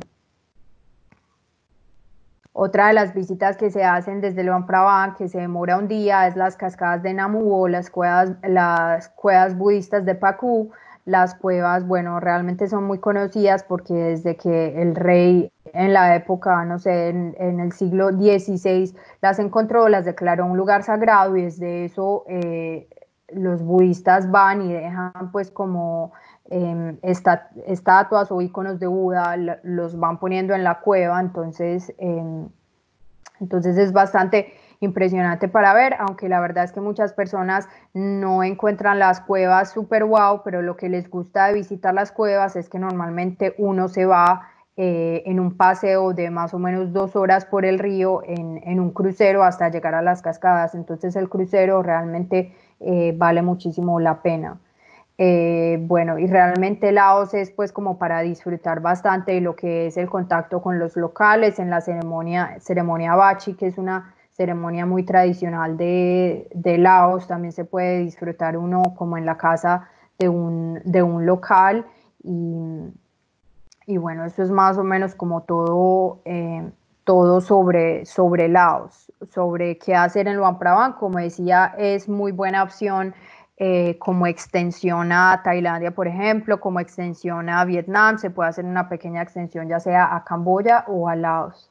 Otra de las visitas que se hacen desde Luang Prabang, que se demora un día, es las cascadas de Namu o las cuevas budistas de Paku. Las cuevas, bueno, realmente son muy conocidas porque desde que el rey en la época, no sé, en el siglo XVI las encontró, las declaró un lugar sagrado, y desde eso los budistas van y dejan pues como estatuas o iconos de Buda, los van poniendo en la cueva, entonces es bastante impresionante para ver, aunque la verdad es que muchas personas no encuentran las cuevas súper wow, pero lo que les gusta de visitar las cuevas es que normalmente uno se va en un paseo de más o menos 2 horas por el río en un crucero hasta llegar a las cascadas, entonces el crucero realmente vale muchísimo la pena. Bueno, y realmente Laos es pues como para disfrutar bastante de lo que es el contacto con los locales en la ceremonia Bachi, que es una ceremonia muy tradicional de Laos. También se puede disfrutar uno como en la casa de un local y bueno, eso es más o menos como todo, todo sobre Laos, sobre qué hacer en Luang Prabang. Como decía, es muy buena opción como extensión a Tailandia, por ejemplo, como extensión a Vietnam, se puede hacer una pequeña extensión ya sea a Camboya o a Laos.